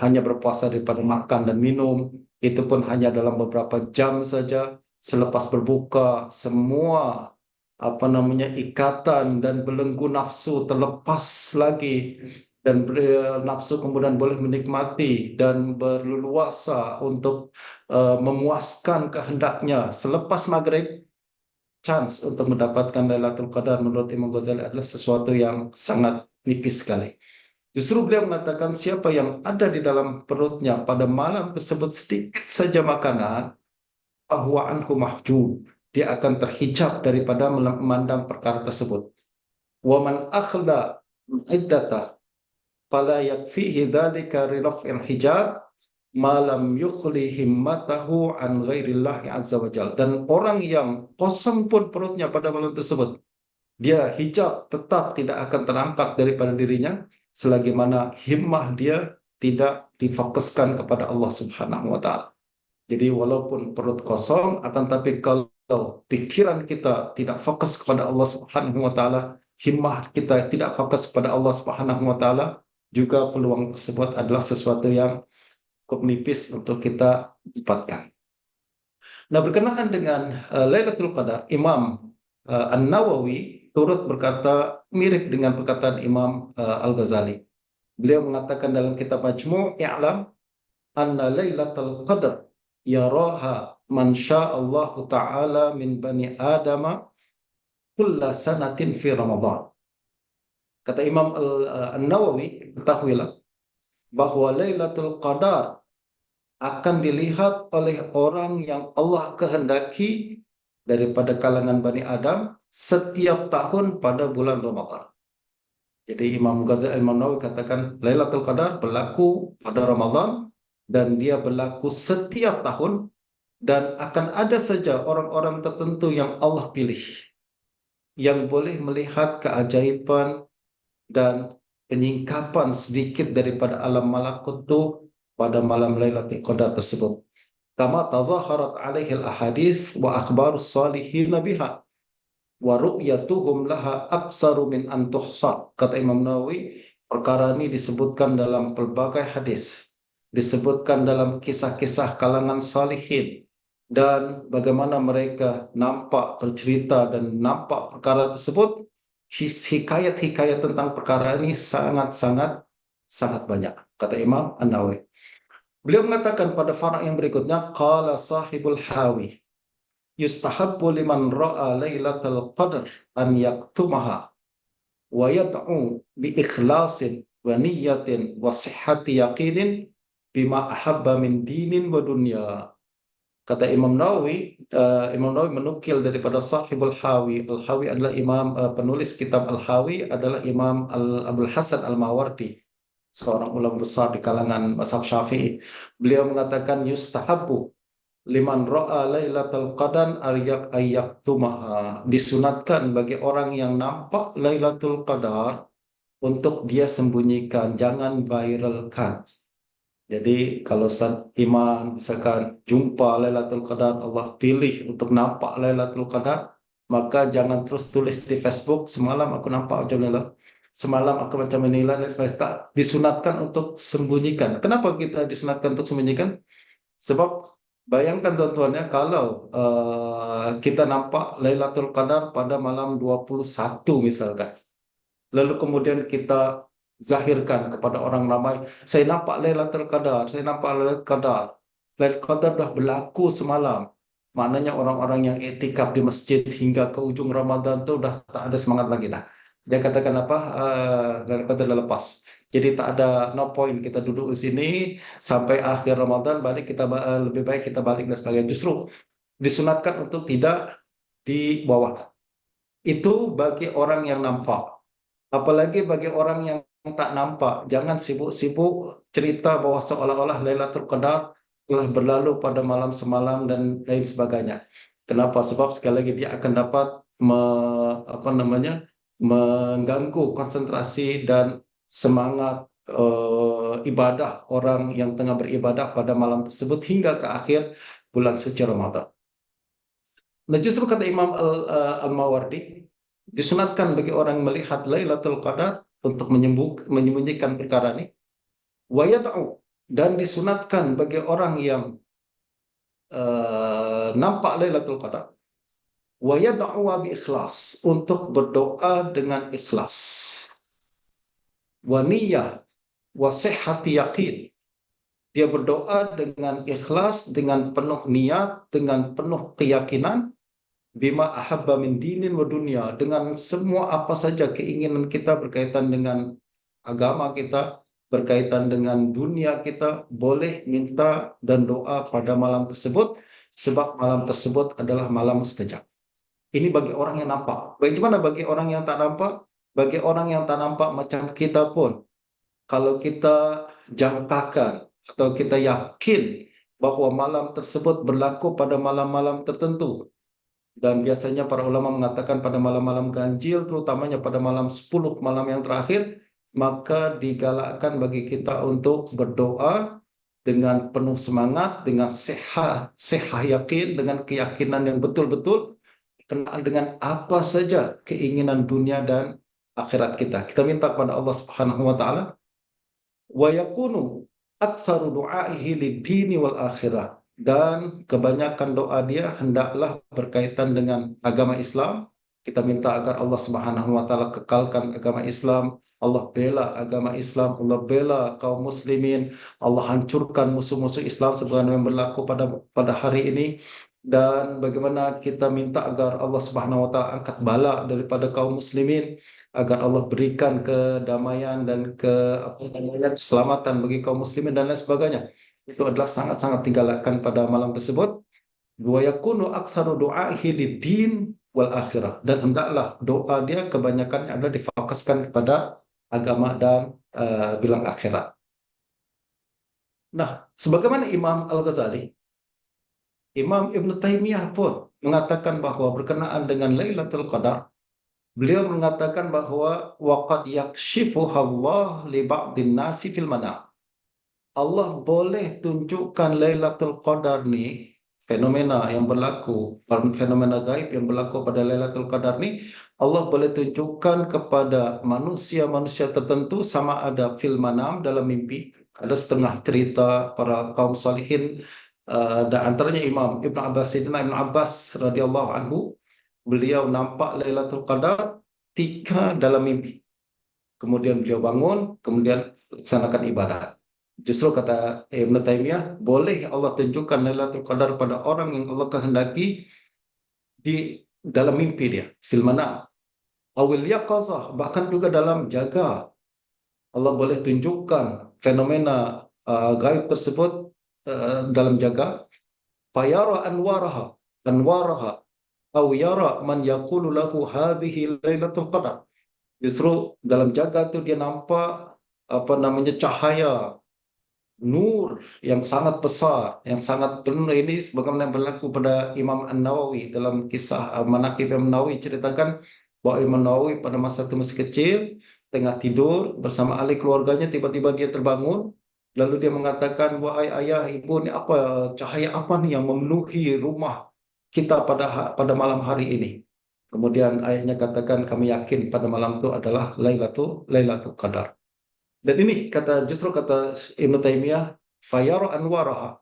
hanya berpuasa daripada makan dan minum, itu pun hanya dalam beberapa jam saja. Selepas berbuka, semua ikatan dan belenggu nafsu terlepas lagi, dan nafsu kemudian boleh menikmati dan berleluasa untuk memuaskan kehendaknya. Selepas maghrib, chance untuk mendapatkan Lailatul Qadar menurut Imam Ghazali adalah sesuatu yang sangat nipis sekali. Justru beliau mengatakan siapa yang ada di dalam perutnya pada malam tersebut sedikit saja makanan, bahwa anhu mahjub, dia akan terhijab daripada memandang perkara tersebut. Wa man akhla iddata fala yakfihi dzalika riraf'il hijab ma lam yukhli himmatahu an ghairillahi azza wajal. Dan orang yang kosong pun perutnya pada malam tersebut, dia hijab tetap tidak akan terangkat daripada dirinya selagi mana himmah dia tidak difokuskan kepada Allah Subhanahu wa taala. Jadi walaupun perut kosong, akan tapi kalau pikiran kita tidak fokus kepada Allah Subhanahu wa taala, himmah kita tidak fokus kepada Allah Subhanahu wa taala, juga peluang tersebut adalah sesuatu yang cukup nipis untuk kita dapatkan. Nah, berkenaan dengan Lailatul Qadar, Imam An-Nawawi turut berkata mirip dengan perkataan Imam Al-Ghazali. Beliau mengatakan dalam kitab Majmu' i'lam anna Lailatul Qadar yaraha man sya'allahu ta'ala min bani adama kulla sanatin fi Ramadan. Kata Imam An-Nawawi, ketahuilah bahwa Lailatul Qadar akan dilihat oleh orang yang Allah kehendaki daripada kalangan Bani Adam setiap tahun pada bulan Ramadan. Jadi Imam Ghazali Al-Nawawi katakan Lailatul Qadar berlaku pada Ramadan, dan dia berlaku setiap tahun, dan akan ada saja orang-orang tertentu yang Allah pilih yang boleh melihat keajaiban dan penyingkapan sedikit daripada alam malakut itu pada malam Lailatul Qadar tersebut. Kama tazaharat alaihi al-ahadits wa akhbarus salihin biha wa ru'yatuhum laha aksaru min an tuhsar. Kata Imam Nawawi, perkara ini disebutkan dalam pelbagai hadis, disebutkan dalam kisah-kisah kalangan salihin, dan bagaimana mereka nampak bercerita dan nampak perkara tersebut hikayat-hikayat tentang perkara ini sangat-sangat sangat banyak, kata Imam An-Nawawi. Beliau mengatakan pada farak yang berikutnya, qala sahibul hawi yustahabbu liman ra'a lailatul qadar an yaktumaha wa yad'u bi ikhlasin wa niyyatin wa sihhati yaqinin bima ahabba min dinin wa dunya. Kata Imam Nawawi, Imam Nawawi menukil daripada Sahibul Hawi. Al-Hawi adalah penulis kitab Al-Hawi adalah Imam Abdul Hasan Al-Mawardi, seorang ulama besar di kalangan mazhab Syafi'i. Beliau mengatakan yustahabbu liman ra'a lailatul qadar ayyaktumaha. Disunatkan bagi orang yang nampak Lailatul Qadar untuk dia sembunyikan, jangan viralkan. Jadi kalau Ustaz Iman misalkan jumpa Lailatul Qadar, Allah pilih untuk nampak Lailatul Qadar, maka jangan terus tulis di Facebook, semalam aku nampak macam inilah, semalam aku macam inilah, dan sebagainya. Tak, disunatkan untuk sembunyikan. Kenapa kita disunatkan untuk sembunyikan? Sebab bayangkan tuan-tuannya kalau kita nampak Lailatul Qadar pada malam 21 misalkan. Lalu kemudian kita zahirkan kepada orang ramai, saya nampak Lailatul Qadar, saya nampak Lailatul Qadar. Lailatul Qadar dah berlaku semalam. Maknanya orang-orang yang iktikaf di masjid hingga ke ujung Ramadan tu dah tak ada semangat lagi dah. Dia katakan apa? Lailatul Qadar dah lepas. Jadi tak ada no point kita duduk di sini sampai akhir Ramadan, balik kita lebih baik kita balik dan sebagainya. Justru disunatkan untuk tidak di bawah. Itu bagi orang yang nampak. Apalagi bagi orang yang tak nampak, jangan sibuk-sibuk cerita bahwa seolah-olah Lailatul Qadar telah berlalu pada malam semalam dan lain sebagainya. Kenapa? Sebab sekali lagi dia akan dapat mengganggu konsentrasi dan semangat ibadah orang yang tengah beribadah pada malam tersebut hingga ke akhir bulan suci Ramadan. Nah, justru kata Imam Al-Mawardi, disunatkan bagi orang melihat Lailatul Qadar untuk menyembunyikan perkara ini. Wa yad'u, dan disunatkan bagi orang yang nampak Lailatul Qadar. Wa yad'u bi ikhlas, untuk berdoa dengan ikhlas. Wa niyyah wa sihhati yaqin. Dia berdoa dengan ikhlas, dengan penuh niat, dengan penuh keyakinan, bima ahabba min dinin wa dunya, dengan semua apa saja keinginan kita berkaitan dengan agama kita, berkaitan dengan dunia kita, boleh minta dan doa pada malam tersebut, sebab malam tersebut adalah malam mustajab. Ini bagi orang yang nampak. Bagaimana bagi orang yang tak nampak? Bagi orang yang tak nampak macam kita pun, kalau kita jangkakan atau kita yakin bahwa malam tersebut berlaku pada malam-malam tertentu, dan biasanya para ulama mengatakan pada malam-malam ganjil, terutamanya pada malam 10 malam yang terakhir, maka digalakkan bagi kita untuk berdoa dengan penuh semangat, dengan sehat yakin, dengan keyakinan yang betul-betul, kenal dengan apa saja keinginan dunia dan akhirat kita. Kita minta kepada Allah Subhanahu wa taala, wa yakunu aktsaru du'aihi lid-dini wal akhirah, dan kebanyakan doa dia hendaklah berkaitan dengan agama Islam. Kita minta agar Allah Subhanahu wa taala kekalkan agama Islam, Allah bela agama Islam, Allah bela kaum muslimin, Allah hancurkan musuh-musuh Islam sebagaimana yang berlaku pada hari ini. Dan bagaimana kita minta agar Allah Subhanahu wa taala angkat bala daripada kaum muslimin, agar Allah berikan kedamaian dan keselamatan bagi kaum muslimin dan lain sebagainya. Itu adalah sangat-sangat digalakkan pada malam tersebut. Wa yakunu aktsaru du'aihi lid-din wal akhirah, dan hendaklah doa dia kebanyakan ada difokuskan kepada agama dan bilang akhirat. Nah, sebagaimana Imam Al-Ghazali, Imam Ibn Taimiyah pun mengatakan bahwa berkenaan dengan Lailatul Qadar, beliau mengatakan bahwa waqad yakshifuha Allah li ba'din nasi fil manam. Allah boleh tunjukkan Lailatul Qadar ni, fenomena yang berlaku, fenomena gaib yang berlaku pada Lailatul Qadar ni, Allah boleh tunjukkan kepada manusia-manusia tertentu, sama ada fil manam, dalam mimpi. Ada setengah cerita para kaum salihin, dan antaranya Imam Ibn Abbas, Sayyidina Ibn Abbas radhiyallahu anhu, beliau nampak Lailatul Qadar ketika dalam mimpi. Kemudian beliau bangun, kemudian laksanakan ibadah. Justru kata Ibn Taimiyah, boleh Allah tunjukkan Lailatul Qadar pada orang yang Allah kehendaki di dalam mimpi dia, fil manam. Awil yaqazah, bahkan juga dalam jaga. Allah boleh tunjukkan fenomena gaib tersebut dalam jaga. Fayara anwaraha, aw yara man yaqulu lahu hadhihi Lailatul Qadar. Justru dalam jaga itu dia nampak apa namanya cahaya nur yang sangat besar, yang sangat penuh. Ini sebagaimana yang berlaku pada Imam An-Nawawi dalam kisah Manaqib Imam Nawawi, ceritakan bahwa Imam Nawawi pada masa itu masih kecil, tengah tidur bersama ahli keluarganya, tiba-tiba dia terbangun, lalu dia mengatakan, wahai ayah, ibu, ini apa, cahaya apa nih yang memenuhi rumah kita pada malam hari ini? Kemudian ayahnya katakan, kami yakin pada malam itu adalah Lailatul Qadar. Dan ini justru kata Ibn Taimiyah, fayara anwaraha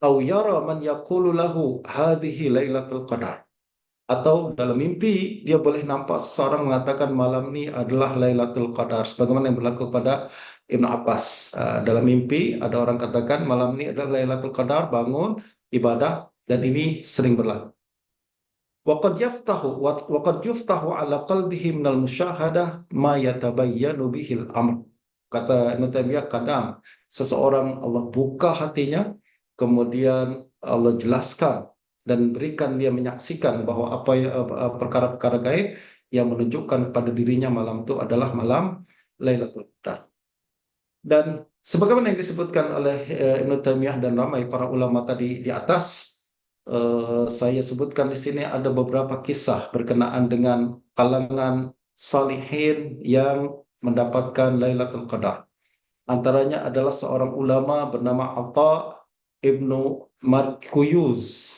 atau yara man yaqulu lahu hadhihi Lailatul Qadar. Atau dalam mimpi dia boleh nampak seseorang mengatakan malam ini adalah Lailatul Qadar, sebagaimana yang berlaku pada Ibn Abbas. Dalam mimpi ada orang katakan malam ini adalah Lailatul Qadar, bangun ibadah, dan ini sering berlaku. Waqad yuftahu ala qalbihi minal musyahadah ma yatabayyanu bihil amr. Kata Ibn Taimiyah, kadang seseorang Allah buka hatinya, kemudian Allah jelaskan dan berikan dia menyaksikan bahwa perkara-perkara gaib yang menunjukkan pada dirinya malam itu adalah malam Lailatul Qadar. Dan sebagaimana yang disebutkan oleh Ibn Taimiyah dan ramai para ulama tadi di atas, saya sebutkan di sini ada beberapa kisah berkenaan dengan kalangan salihin yang mendapatkan Lailatul Qadar. Antaranya adalah seorang ulama bernama Atha ibnu Markuyus.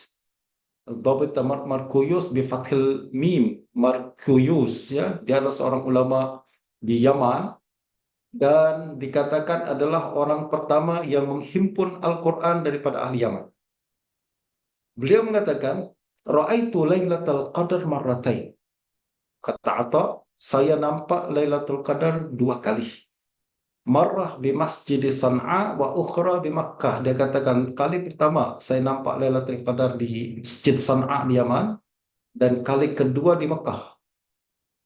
Dhabit Markuyus bifathil mim, Markuyus, ya. Dia adalah seorang ulama di Yaman dan dikatakan adalah orang pertama yang menghimpun Al-Quran daripada ahli Yaman. Beliau mengatakan, Ra'aitu Lailatul Qadar marratain. Kata Atha, saya nampak Lailatul Qadar 2 kali. Marrah di Masjid San'a wa ukhra di Makkah. Dia katakan, kali pertama saya nampak Lailatul Qadar di Masjid San'a di Yaman, dan kali kedua di Makkah.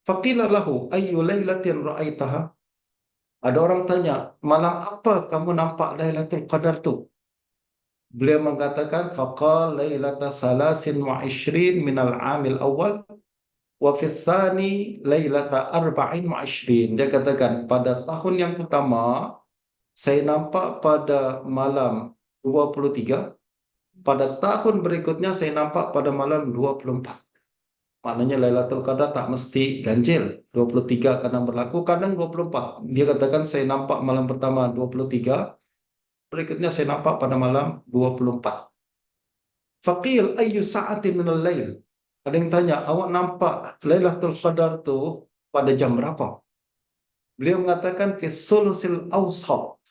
Faqila lahu ayyu lailatin ra'aitaha? Ada orang tanya, malam apa kamu nampak Lailatul Qadar tu? Beliau mengatakan, faqal lailata salasin wa ishrin minal amil awal wa fithani lailata arba'in wa ishrin. Dia katakan, pada tahun yang pertama saya nampak pada malam 23, pada tahun berikutnya saya nampak pada malam 24. Maknanya Lailatul Qadar tak mesti ganjil. 23 kadang berlaku, kadang 24. Dia katakan saya nampak malam pertama 23, berikutnya saya nampak pada malam 24. Faqil ayyu sa'atin minal lail. Ada yang tanya, awak nampak Lailatul Qadar tu pada jam berapa? Beliau mengatakan fi sulusil awsat.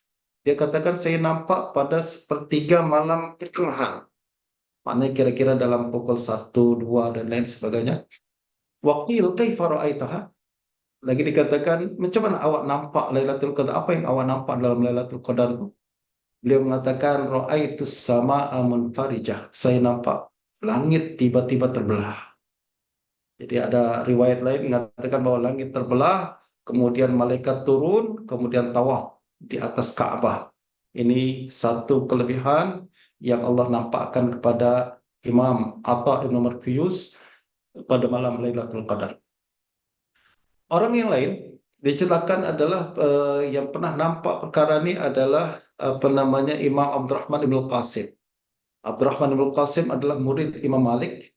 Dia katakan saya nampak pada sepertiga malam pertengahan. Maknanya kira-kira dalam pukul 1, 2 dan lain sebagainya. Waqil kaifa ra'aitaha? Lagi dikatakan, macam mana awak nampak Lailatul Qadar? Apa yang awak nampak dalam Lailatul Qadar itu? Beliau mengatakan, ra'aitus sama'a munfarijah. Saya nampak langit tiba-tiba terbelah. Jadi ada riwayat lain mengatakan bahwa langit terbelah, kemudian malaikat turun, kemudian tawaf di atas Ka'bah. Ini satu kelebihan yang Allah nampakkan kepada Imam Atha ibn Markuyus pada malam Lailatul Qadar. Orang yang lain diceritakan adalah yang pernah nampak perkara ini adalah apa namanya Imam Abdurrahman ibn Qasim. Abdurrahman ibn Qasim adalah murid Imam Malik,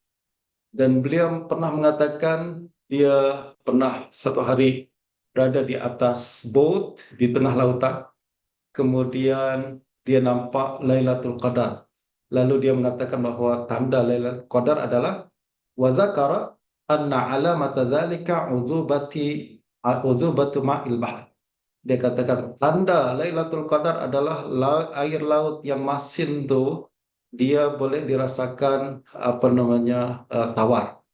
dan beliau pernah mengatakan dia pernah satu hari berada di atas boat di tengah lautan, kemudian dia nampak Lailatul Qadar. Lalu dia mengatakan bahwa tanda Lailatul Qadar adalah wa zakara anna alamata dzalika uzubatu ma'il bahr. Dia katakan tanda Lailatul Qadar adalah air laut yang masin tu, dia boleh dirasakan apa namanya tawar.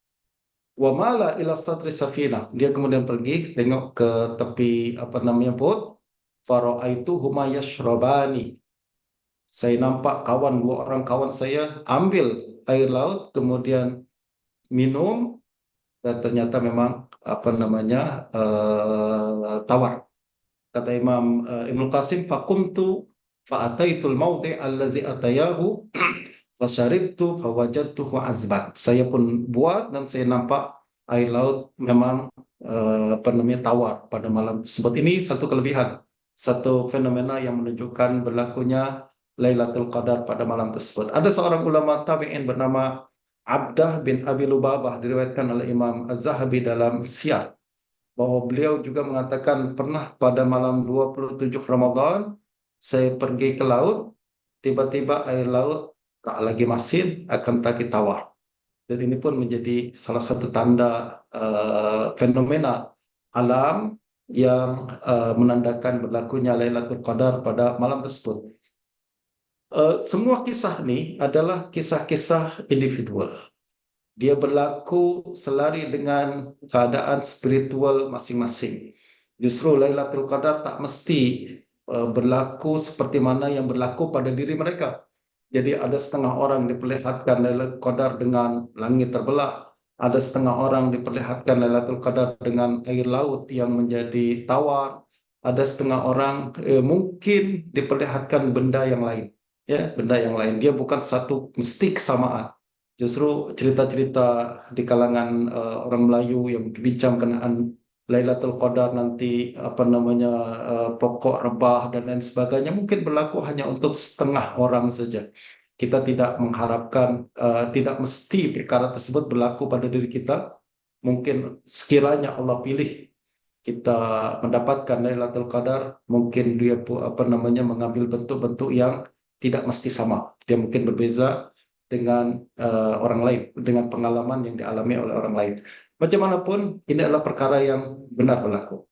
Wa mala ila satri safinah. Dia kemudian pergi tengok ke tepi apa namanya bot. Faraitu huma yashrabani. Saya nampak dua orang kawan saya ambil air laut kemudian minum dan ternyata memang apa namanya tawar. Kata Imam Ibnu Qasim, fakumtu fa'ataitul mawdi' alladhi atayahu fasyaribtu fawajadtuhu azban. Saya pun buat dan saya nampak air laut memang apa namanya tawar pada malam tersebut. Ini satu kelebihan, satu fenomena yang menunjukkan berlakunya Lailatul Qadar pada malam tersebut. Ada seorang ulama tabi'in bernama Abdah bin Abi Lubabah, diriwayatkan oleh Imam Az-Zahabi dalam Siyar, bahwa beliau juga mengatakan pernah pada malam 27 Ramadan saya pergi ke laut, tiba-tiba air laut tak lagi masin akan taki tawar. Dan ini pun menjadi salah satu tanda fenomena alam yang menandakan berlakunya Lailatul Qadar pada malam tersebut. Semua kisah ini adalah kisah-kisah individual. Dia berlaku selari dengan keadaan spiritual masing-masing. Justru Lailatul Qadar tak mesti berlaku seperti mana yang berlaku pada diri mereka. Jadi ada setengah orang diperlihatkan Lailatul Qadar dengan langit terbelah, ada setengah orang diperlihatkan Lailatul Qadar dengan air laut yang menjadi tawar, ada setengah orang mungkin diperlihatkan benda yang lain, ya, benda yang lain. Dia bukan satu mesti kesamaan. Justru cerita-cerita di kalangan orang Melayu yang berbincang kenaan Lailatul Qadar nanti apa namanya pokok rebah dan lain sebagainya mungkin berlaku hanya untuk setengah orang saja. Kita tidak mengharapkan, tidak mesti perkara tersebut berlaku pada diri kita. Mungkin sekiranya Allah pilih kita mendapatkan Lailatul Qadar, mungkin dia apa namanya mengambil bentuk-bentuk yang tidak mesti sama. Dia mungkin berbeza dengan orang lain, dengan pengalaman yang dialami oleh orang lain. Bagaimanapun, ini adalah perkara yang benar berlaku.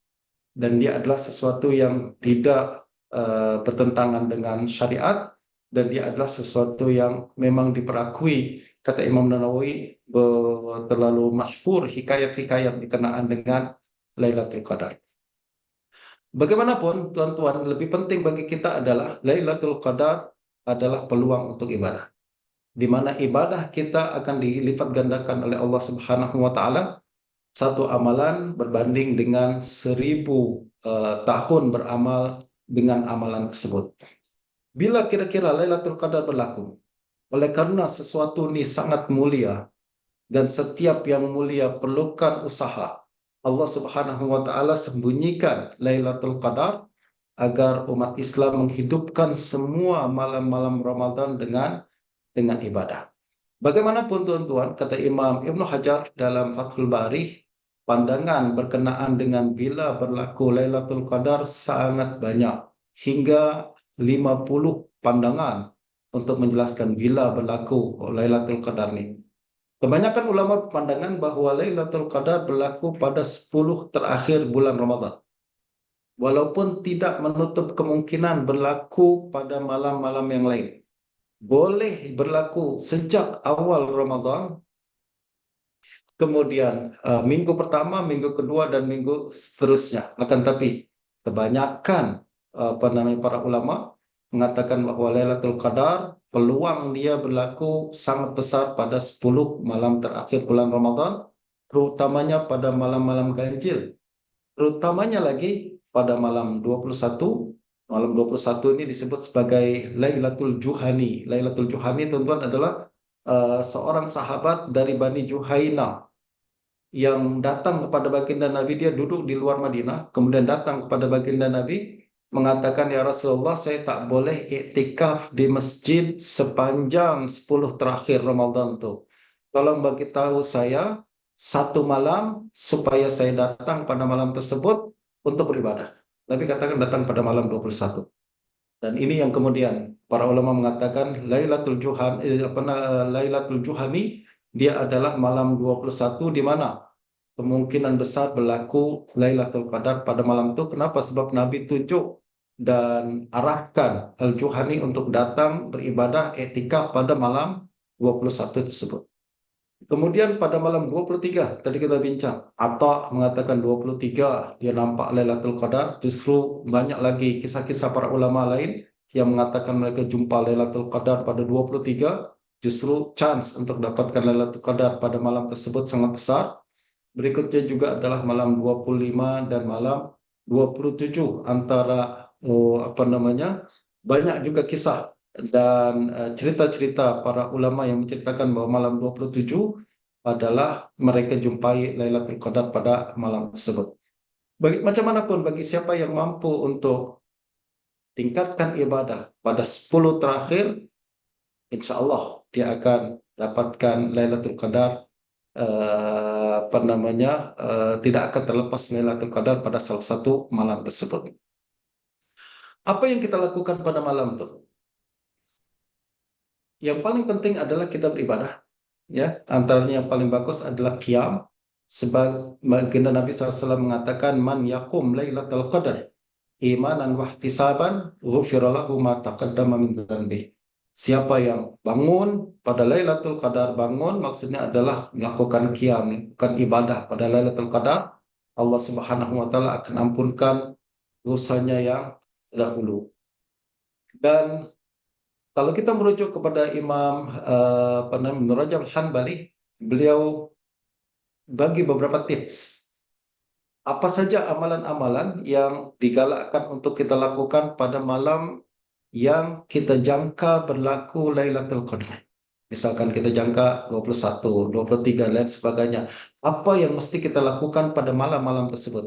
Dan dia adalah sesuatu yang tidak bertentangan dengan syariat, dan dia adalah sesuatu yang memang diperakui. Kata Imam Nawawi, terlalu masyhur hikayat-hikayat dikenaan dengan Lailatul Qadar. Bagaimanapun, tuan-tuan, lebih penting bagi kita adalah Lailatul Qadar adalah peluang untuk ibadah, di mana ibadah kita akan dilipat gandakan oleh Allah Subhanahu wa Ta'ala. Satu amalan berbanding dengan 1.000 tahun beramal dengan amalan tersebut. Bila kira-kira Lailatul Qadar berlaku, oleh karena sesuatu ini sangat mulia dan setiap yang mulia perlukan usaha, Allah Subhanahu wa Ta'ala sembunyikan Lailatul Qadar agar umat Islam menghidupkan semua malam-malam Ramadan dengan ibadah. Bagaimanapun tuan-tuan, kata Imam Ibnu Hajar dalam Fathul Bari, pandangan berkenaan dengan bila berlaku Lailatul Qadar sangat banyak, hingga 50 pandangan untuk menjelaskan bila berlaku Lailatul Qadar ini. Kebanyakan ulama berpandangan bahwa Lailatul Qadar berlaku pada 10 terakhir bulan Ramadan. Walaupun tidak menutup kemungkinan berlaku pada malam-malam yang lain. Boleh berlaku sejak awal Ramadan, kemudian minggu pertama, minggu kedua, dan minggu seterusnya. Akan tapi kebanyakan apa namanya para ulama mengatakan bahwa Lailatul Qadar peluang dia berlaku sangat besar pada 10 malam terakhir bulan Ramadan, terutamanya pada malam-malam ganjil, terutamanya lagi pada malam 21. Malam 21 ini disebut sebagai Lailatul Juhani. Lailatul Juhani, tuan-tuan, adalah seorang sahabat dari Bani Juhaina yang datang kepada baginda Nabi. Dia duduk di luar Madinah, kemudian datang kepada baginda Nabi mengatakan, "Ya Rasulullah, saya tak boleh iktikaf di masjid sepanjang 10 terakhir Ramadan tuh. Tolong bagi tahu saya satu malam supaya saya datang pada malam tersebut untuk beribadah." Nabi katakan datang pada malam 21. Dan ini yang kemudian para ulama mengatakan Lailatul Juhani, dia adalah malam 21 di mana kemungkinan besar berlaku Lailatul Qadar pada malam itu. Kenapa? Sebab Nabi tunjuk dan arahkan Al-Juhani untuk datang beribadah iktikaf pada malam 21 tersebut. Kemudian pada malam 23, tadi kita bincang, Atta mengatakan 23 dia nampak Lailatul Qadar. Justru banyak lagi kisah-kisah para ulama lain yang mengatakan mereka jumpa Lailatul Qadar pada 23. Justru chance untuk dapatkan Lailatul Qadar pada malam tersebut sangat besar. Berikutnya juga adalah malam 25 dan malam 27 antara apa namanya, banyak juga kisah dan cerita-cerita para ulama yang menceritakan bahwa malam 27 adalah mereka jumpai Lailatul Qadar pada malam tersebut. Macam mana pun bagi siapa yang mampu untuk tingkatkan ibadah pada 10 terakhir, insya Allah dia akan dapatkan Lailatul Qadar, apa namanya, tidak akan terlepas Lailatul Qadar pada salah satu malam tersebut. Apa yang kita lakukan pada malam itu? Yang paling penting adalah kita beribadah. Ya, antaranya yang paling bagus adalah qiyam. Sebab baginda Nabi SAW mengatakan, Man yakum Lailatul Qadar imanan wahtisaban ghufira lahu ma taqaddama min dzanbi. Siapa yang bangun pada Lailatul Qadar, bangun maksudnya adalah melakukan qiyam, melakukan ibadah pada Lailatul Qadar, Allah Subhanahu wa taala akan ampunkan dosanya yang dahulu. Dan kalau kita merujuk kepada Imam apa namanya, Ibnu Rajab Al-Hanbali, beliau bagi beberapa tips. Apa saja amalan-amalan yang digalakkan untuk kita lakukan pada malam yang kita jangka berlaku Lailatul Qadar. Misalkan kita jangka 21, 23, dan sebagainya. Apa yang mesti kita lakukan pada malam-malam tersebut?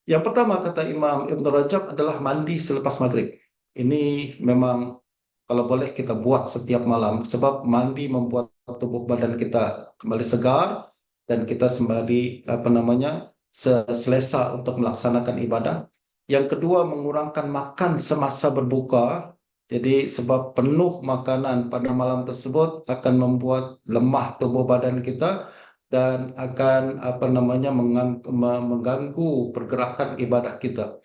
Yang pertama kata Imam Ibn Rajab adalah mandi selepas maghrib. Ini memang kalau boleh kita buat setiap malam. Sebab mandi membuat tubuh badan kita kembali segar dan kita kembali apa namanya, selesa untuk melaksanakan ibadah. Yang kedua, mengurangkan makan semasa berbuka. Jadi sebab penuh makanan pada malam tersebut akan membuat lemah tubuh badan kita dan akan apa namanya, mengganggu pergerakan ibadah kita.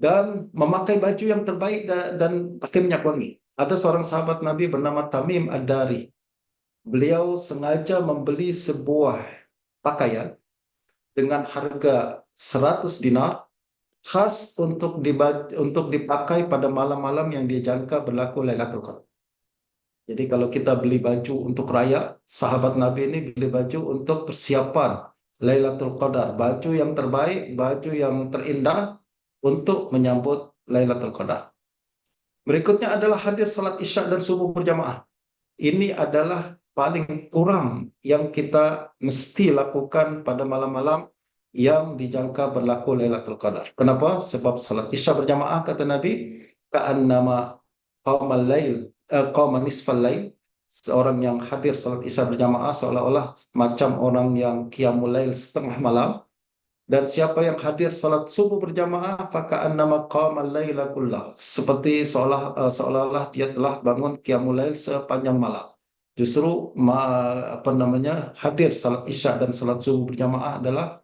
Dan memakai baju yang terbaik dan pakai minyak wangi. Ada seorang sahabat Nabi bernama Tamim Ad-Dari. Beliau sengaja membeli sebuah pakaian dengan harga 100 dinar khas untuk dipakai pada malam-malam yang dia jangka berlaku Lailatul Qadar. Jadi kalau kita beli baju untuk raya, sahabat Nabi ini beli baju untuk persiapan Lailatul Qadar, baju yang terbaik, baju yang terindah untuk menyambut Lailatul Qadar. Berikutnya adalah hadir salat Isya dan subuh berjamaah. Ini adalah paling kurang yang kita mesti lakukan pada malam-malam yang dijangka berlaku Lailatul Qadar. Kenapa? Sebab salat Isya berjamaah kata Nabi, ka'annama qaumal lail, qauman nisfal lail, seorang yang hadir salat Isya berjamaah seolah-olah macam orang yang qiyamul lail setengah malam. Dan siapa yang hadir salat subuh berjamaah, faka'annama qamal laila kullah, seperti seolah-olah dia telah bangun qiyamul lail sepanjang malam. Justru apa namanya, hadir salat Isya dan salat subuh berjamaah adalah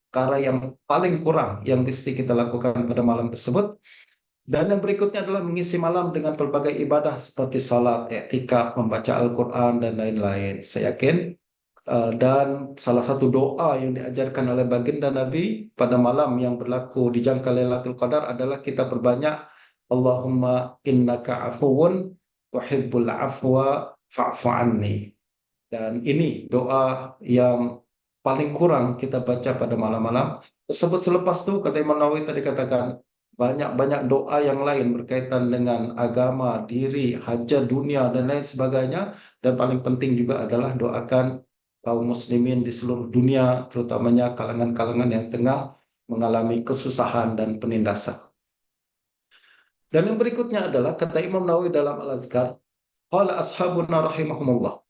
perkara yang paling kurang yang mesti kita lakukan pada malam tersebut. Dan yang berikutnya adalah mengisi malam dengan berbagai ibadah seperti salat, i'tikaf, membaca Al-Quran, dan lain-lain. Saya yakin dan salah satu doa yang diajarkan oleh baginda Nabi pada malam yang berlaku di jangka Lailatul Qadar adalah kita berbanyak Allahumma innaka afuwun tuhibbul afwa fa'fu anni. Dan ini doa yang paling kurang kita baca pada malam-malam tersebut. Selepas itu kata Imam Nawawi tadi katakan, banyak-banyak doa yang lain berkaitan dengan agama, diri, hajat dunia, dan lain sebagainya. Dan paling penting juga adalah doakan kaum muslimin di seluruh dunia, terutamanya kalangan-kalangan yang tengah mengalami kesusahan dan penindasan. Dan yang berikutnya adalah kata Imam Nawawi dalam Al-Azkar, qala ashabuna rahimahumullah,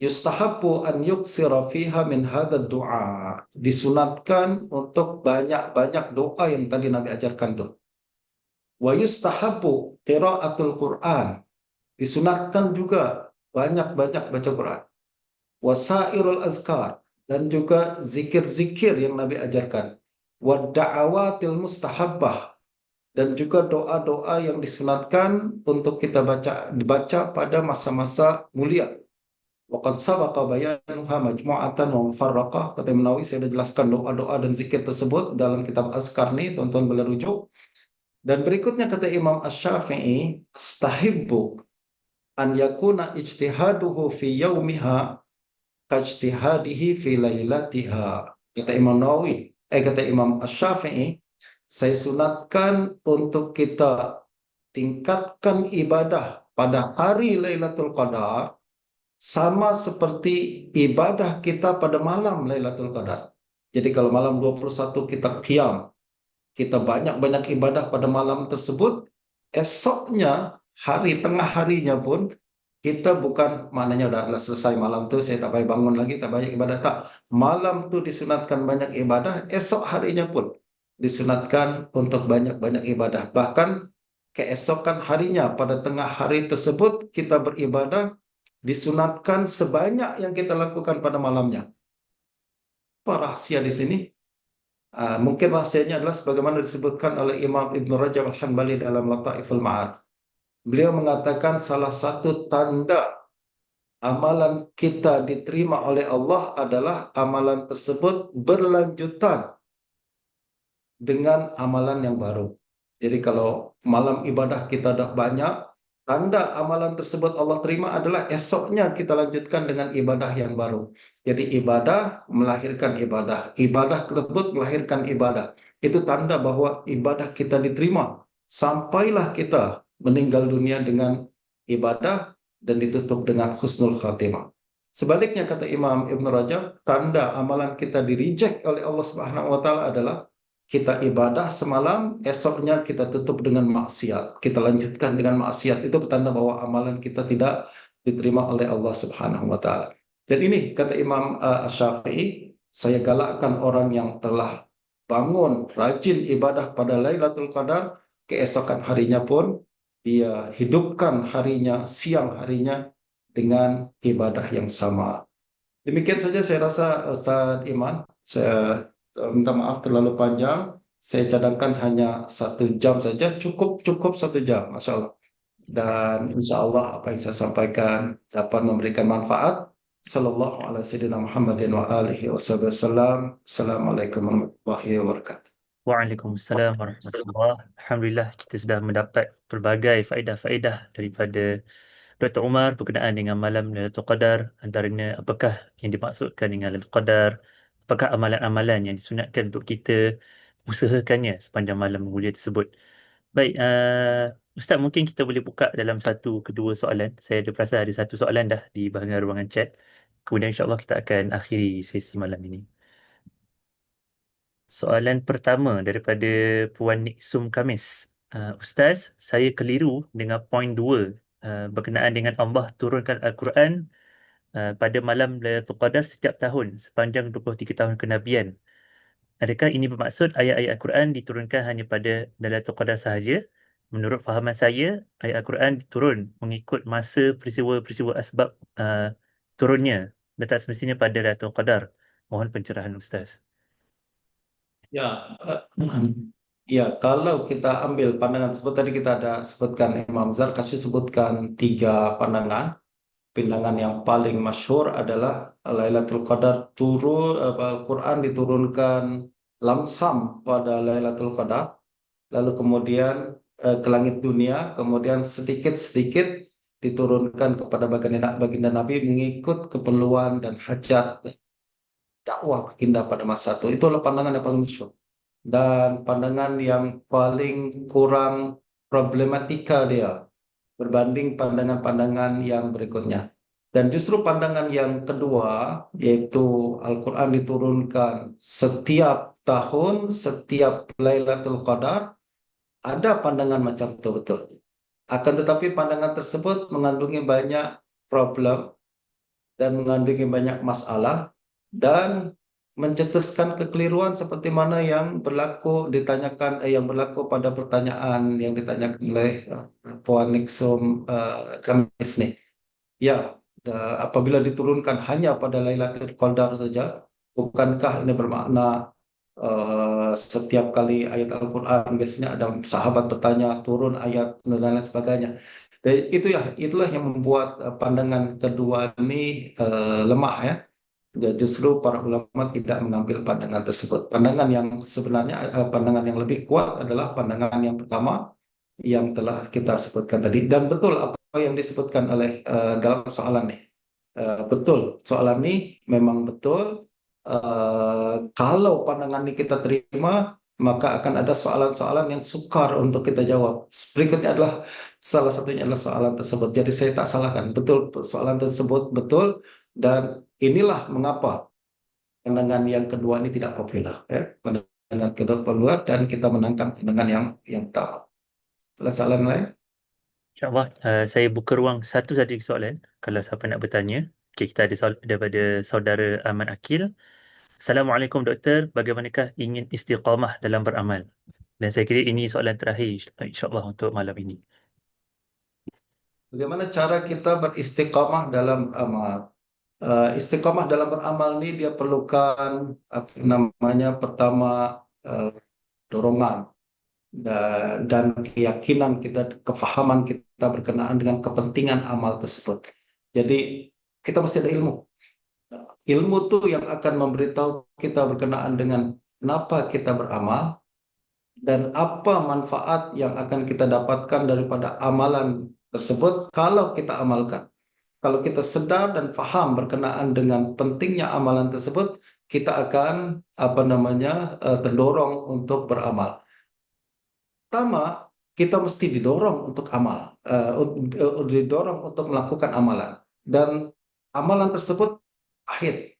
yustahabbu an yuksira fiha min hadha du'a. Disunatkan untuk banyak-banyak doa yang tadi Nabi ajarkan tuh. Wa yustahabbu qiraatul Qur'an. Disunatkan juga banyak-banyak baca Quran. Wasairul azkar, dan juga zikir-zikir yang Nabi ajarkan. Wadda'awatil mustahabbah, dan juga doa-doa yang disunatkan untuk kita dibaca pada masa-masa mulia. Waqad sabaqa bayanuha majmu'atan wa mufarraqah. Kata Imam Nawawi, saya sudah jelaskan doa-doa dan zikir tersebut dalam kitab Azkar nih, tuan-tuan boleh rujuk. Dan berikutnya kata Imam Asy-Syafi'i, astahibbu an yakuna ijtihaduhu fi yaumiha kajtihadihi fi lailatiha. Kata Imam Nawawi, kata Imam Asy-Syafi'i, saya sunatkan untuk kita tingkatkan ibadah pada hari Lailatul Qadar sama seperti ibadah kita pada malam Lailatul Qadar. Jadi kalau malam 21 kita qiyam, kita banyak-banyak ibadah pada malam tersebut, esoknya hari tengah harinya pun kita bukan maknanya udah selesai malam tuh saya tak payah bangun lagi, tak banyak ibadah, tak. Malam tuh disunatkan banyak ibadah, esok harinya pun disunatkan untuk banyak-banyak ibadah. Bahkan keesokan harinya pada tengah hari tersebut kita beribadah disunatkan sebanyak yang kita lakukan pada malamnya. Apa rahasia di sini? Mungkin rahasianya adalah sebagaimana disebutkan oleh Imam Ibn Rajab Al-Hanbali dalam Lataiful Ma'ad. Beliau mengatakan salah satu tanda amalan kita diterima oleh Allah adalah amalan tersebut berlanjutan dengan amalan yang baru. Jadi kalau malam ibadah kita dah banyak, tanda amalan tersebut Allah terima adalah esoknya kita lanjutkan dengan ibadah yang baru. Jadi ibadah melahirkan ibadah, ibadah tersebut melahirkan ibadah. Itu tanda bahwa ibadah kita diterima. Sampailah kita meninggal dunia dengan ibadah dan ditutup dengan husnul khatimah. Sebaliknya kata Imam Ibn Rajab, tanda amalan kita di-reject oleh Allah Subhanahu wa taala adalah kita ibadah semalam, esoknya kita tutup dengan maksiat. Kita lanjutkan dengan maksiat. Itu petanda bahwa amalan kita tidak diterima oleh Allah Subhanahu wa taala. Dan ini kata Imam Asy-Syafi'i, saya galakkan orang yang telah bangun rajin ibadah pada Lailatul Qadar, keesokan harinya pun dia hidupkan harinya, siang harinya dengan ibadah yang sama. Demikian saja saya rasa Ustaz Iman. Saya minta maaf terlalu panjang. Saya cadangkan hanya 1 jam saja. Cukup 1 jam, Masya Allah. Dan insya Allah apa yang saya sampaikan dapat memberikan manfaat. Sallallahu alaihi wasallam Muhammadin wa alihi wasallam. Assalamualaikum warahmatullahi wabarakatuh. Waalaikumsalam warahmatullahi. Alhamdulillah kita sudah mendapat pelbagai faedah-faedah daripada Dr. Umar berkenaan dengan malam Lailatul Qadar, antaranya apakah yang dimaksudkan dengan Lailatul Qadar, apakah amalan-amalan yang disunatkan untuk kita usahakannya sepanjang malam mulia tersebut. Baik, Ustaz, mungkin kita boleh buka dalam satu kedua soalan. Saya ada perasan ada satu soalan dah di bahagian ruangan chat. Kemudian insyaAllah kita akan akhiri sesi malam ini. Soalan pertama daripada Puan Niksum Kamis. Ustaz, saya keliru dengan poin 2 berkenaan dengan Allah turunkan Al-Quran pada malam Lailatul Qadar setiap tahun sepanjang 23 tahun kenabian. Adakah ini bermaksud ayat-ayat Al-Quran diturunkan hanya pada Lailatul Qadar sahaja? Menurut fahaman saya, ayat Al-Quran diturun mengikut masa peristiwa-peristiwa asbab turunnya dan tak semestinya pada Lailatul Qadar. Mohon pencerahan Ustaz. Ya, ya, kalau kita ambil pandangan sebut tadi kita ada sebutkan Imam Zarkashi sebutkan 3 pandangan. Pandangan yang paling masyhur adalah Lailatul Qadar turun Al-Quran diturunkan lamsam pada Lailatul Qadar, lalu kemudian ke langit dunia, kemudian sedikit-sedikit diturunkan kepada baginda Nabi mengikut keperluan dan hajat dakwah baginda pada masa itu. Itulah pandangan yang paling masyhur. Dan pandangan yang paling kurang problematika dia berbanding pandangan-pandangan yang berikutnya. Dan justru pandangan yang kedua, yaitu Al-Quran diturunkan setiap tahun, setiap Lailatul Qadar, ada pandangan macam itu betul. Akan tetapi pandangan tersebut mengandungi banyak problem dan mengandungi banyak masalah dan mencetuskan kekeliruan seperti mana yang yang berlaku pada pertanyaan yang ditanyakan oleh Puan Nixum Kamis nih. Ya, apabila diturunkan hanya pada Lailatul Qadar saja, bukankah ini bermakna setiap kali ayat Al-Quran biasanya ada sahabat bertanya turun ayat dan lain sebagainya. Itu ya, itulah yang membuat pandangan kedua ini lemah ya. Ya, justru para ulama tidak mengambil pandangan tersebut. Pandangan yang sebenarnya, pandangan yang lebih kuat adalah pandangan yang pertama yang telah kita sebutkan tadi. Dan betul apa yang disebutkan oleh dalam soalan nih. Betul, soalan ini memang betul. Kalau pandangan ini kita terima, maka akan ada soalan-soalan yang sukar untuk kita jawab. Berikutnya adalah salah satunya adalah soalan tersebut. Jadi saya tak salahkan, betul soalan tersebut betul, dan inilah mengapa pandangan yang kedua ini tidak populer. Ya. Pandangan kedua populer dan kita menangkan pandangan yang pertama. Ada soalan lain? InsyaAllah, saya buka ruang satu saja soalan kalau siapa nak bertanya. Okay, kita ada soalan daripada saudara Ahmad Akil. Assalamualaikum doktor, bagaimanakah ingin istiqamah dalam beramal? Dan saya kira ini soalan terakhir insyaAllah untuk malam ini. Bagaimana cara kita beristiqamah dalam amal? Istiqamah dalam beramal ini dia perlukan apa namanya, pertama eh, dorongan dan keyakinan kita, kefahaman kita berkenaan dengan kepentingan amal tersebut. Jadi kita mesti ada ilmu. Ilmu tuh yang akan memberitahu kita berkenaan dengan kenapa kita beramal dan apa manfaat yang akan kita dapatkan daripada amalan tersebut kalau kita amalkan. Kalau kita sedar dan faham berkenaan dengan pentingnya amalan tersebut, kita akan apa namanya, terdorong untuk beramal. Pertama, kita mesti didorong untuk amal, didorong untuk melakukan amalan. Dan amalan tersebut pahit.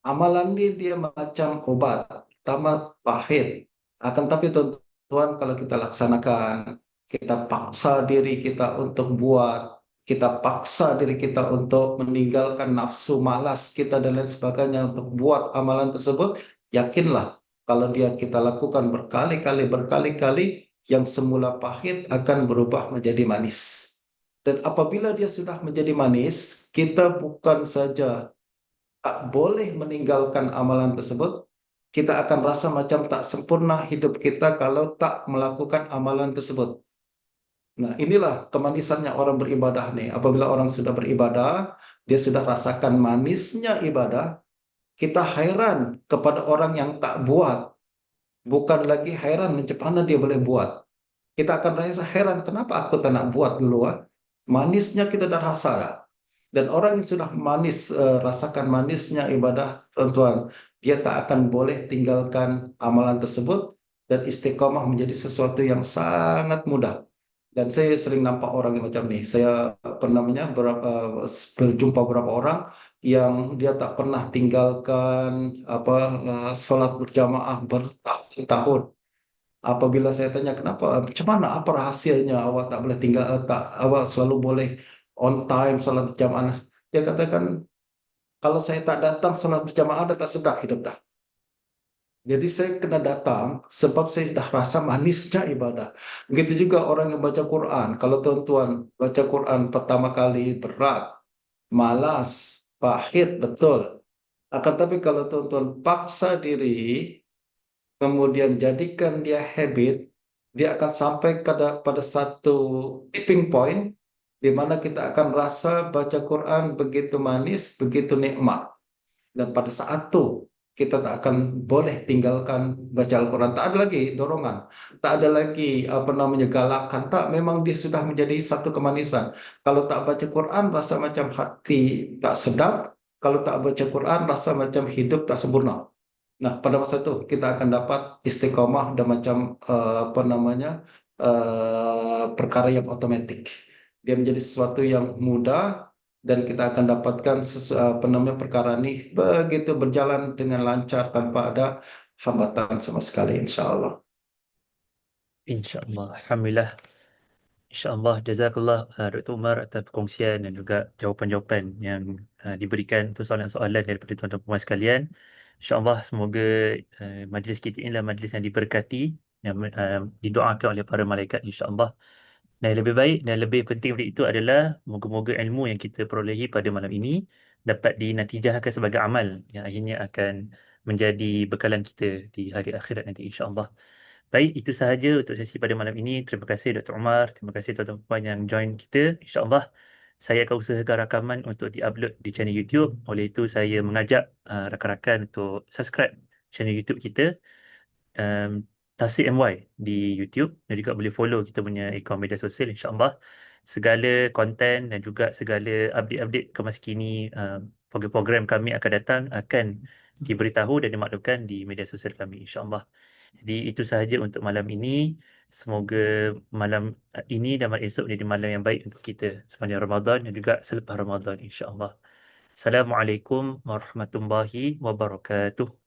Amalan ini dia macam obat, pertama pahit. Akan tapi tuan-tuan, kalau kita laksanakan, kita paksa diri kita untuk buat, kita paksa diri kita untuk meninggalkan nafsu malas kita dan lain sebagainya untuk buat amalan tersebut, yakinlah kalau dia kita lakukan berkali-kali, yang semula pahit akan berubah menjadi manis. Dan apabila dia sudah menjadi manis, kita bukan saja tak boleh meninggalkan amalan tersebut, kita akan rasa macam tak sempurna hidup kita kalau tak melakukan amalan tersebut. Nah, inilah kemanisannya orang beribadah nih. Apabila orang sudah beribadah, dia sudah rasakan manisnya ibadah, kita heran kepada orang yang tak buat. Bukan lagi heran macam mana dia boleh buat. Kita akan rasa heran, kenapa aku tak nak buat dulu? Manisnya kita dah rasa. Dan orang yang sudah manis, rasakan manisnya ibadah, tuan-tuan, dia tak akan boleh tinggalkan amalan tersebut, dan istiqomah menjadi sesuatu yang sangat mudah. Dan saya sering nampak orang yang macam ni. Saya namanya berjumpa beberapa orang yang dia tak pernah tinggalkan apa solat berjamaah bertahun-tahun. Apabila saya tanya kenapa, macam mana, apa rahasianya awak tak boleh tinggal, tak awak selalu boleh on time salat berjamaah. Dia katakan, kalau saya tak datang salat berjamaah, dah tak sedap hidup dah. Jadi saya kena datang sebab saya dah rasa manisnya ibadah. Begitu juga orang yang baca Quran. Kalau tuan-tuan baca Quran pertama kali berat, malas, pahit, betul. Akan tapi kalau tuan-tuan paksa diri, kemudian jadikan dia habit, dia akan sampai pada satu tipping point di mana kita akan rasa baca Quran begitu manis, begitu nikmat. Dan pada saat itu kita tak akan boleh tinggalkan baca Al-Quran. Tak ada lagi dorongan, tak ada lagi apa namanya galakan. Tak, memang dia sudah menjadi satu kemanisan. Kalau tak baca Quran, rasa macam hati tak sedap. Kalau tak baca Quran, rasa macam hidup tak sempurna. Nah, pada masa itu kita akan dapat istiqomah dan macam apa namanya, perkara yang otomatik. Dia menjadi sesuatu yang mudah, dan kita akan dapatkan apa namanya, perkara ini begitu berjalan dengan lancar tanpa ada hambatan sama sekali, insya Allah. InsyaAllah. Alhamdulillah. InsyaAllah, jazakallah Dr. Umar atas perkongsian dan juga jawapan-jawapan yang diberikan untuk soalan-soalan daripada tuan-tuan puan sekalian. InsyaAllah, semoga majlis kita ini adalah majlis yang diberkati, yang didoakan oleh para malaikat, insyaAllah. Dan yang lebih baik dan lebih penting dari itu adalah moga-moga ilmu yang kita perolehi pada malam ini dapat dinatijahkan sebagai amal yang akhirnya akan menjadi bekalan kita di hari akhirat nanti, insyaAllah. Baik, itu sahaja untuk sesi pada malam ini. Terima kasih Dr. Umar, terima kasih tuan-tuan dan puan yang join kita. InsyaAllah saya akan usahakan rakaman untuk diupload di channel YouTube. Oleh itu saya mengajak rakan-rakan untuk subscribe channel YouTube kita, um, Tafsir MY di YouTube, dan juga boleh follow kita punya akaun media sosial. InsyaAllah segala konten dan juga segala update-update kemaskini program-program kami akan datang akan diberitahu dan dimaklumkan di media sosial kami, insyaAllah. Jadi itu sahaja untuk malam ini. Semoga malam ini dan malam esok menjadi malam yang baik untuk kita sepanjang Ramadan dan juga selepas Ramadan, insyaAllah. Assalamualaikum warahmatullahi wabarakatuh.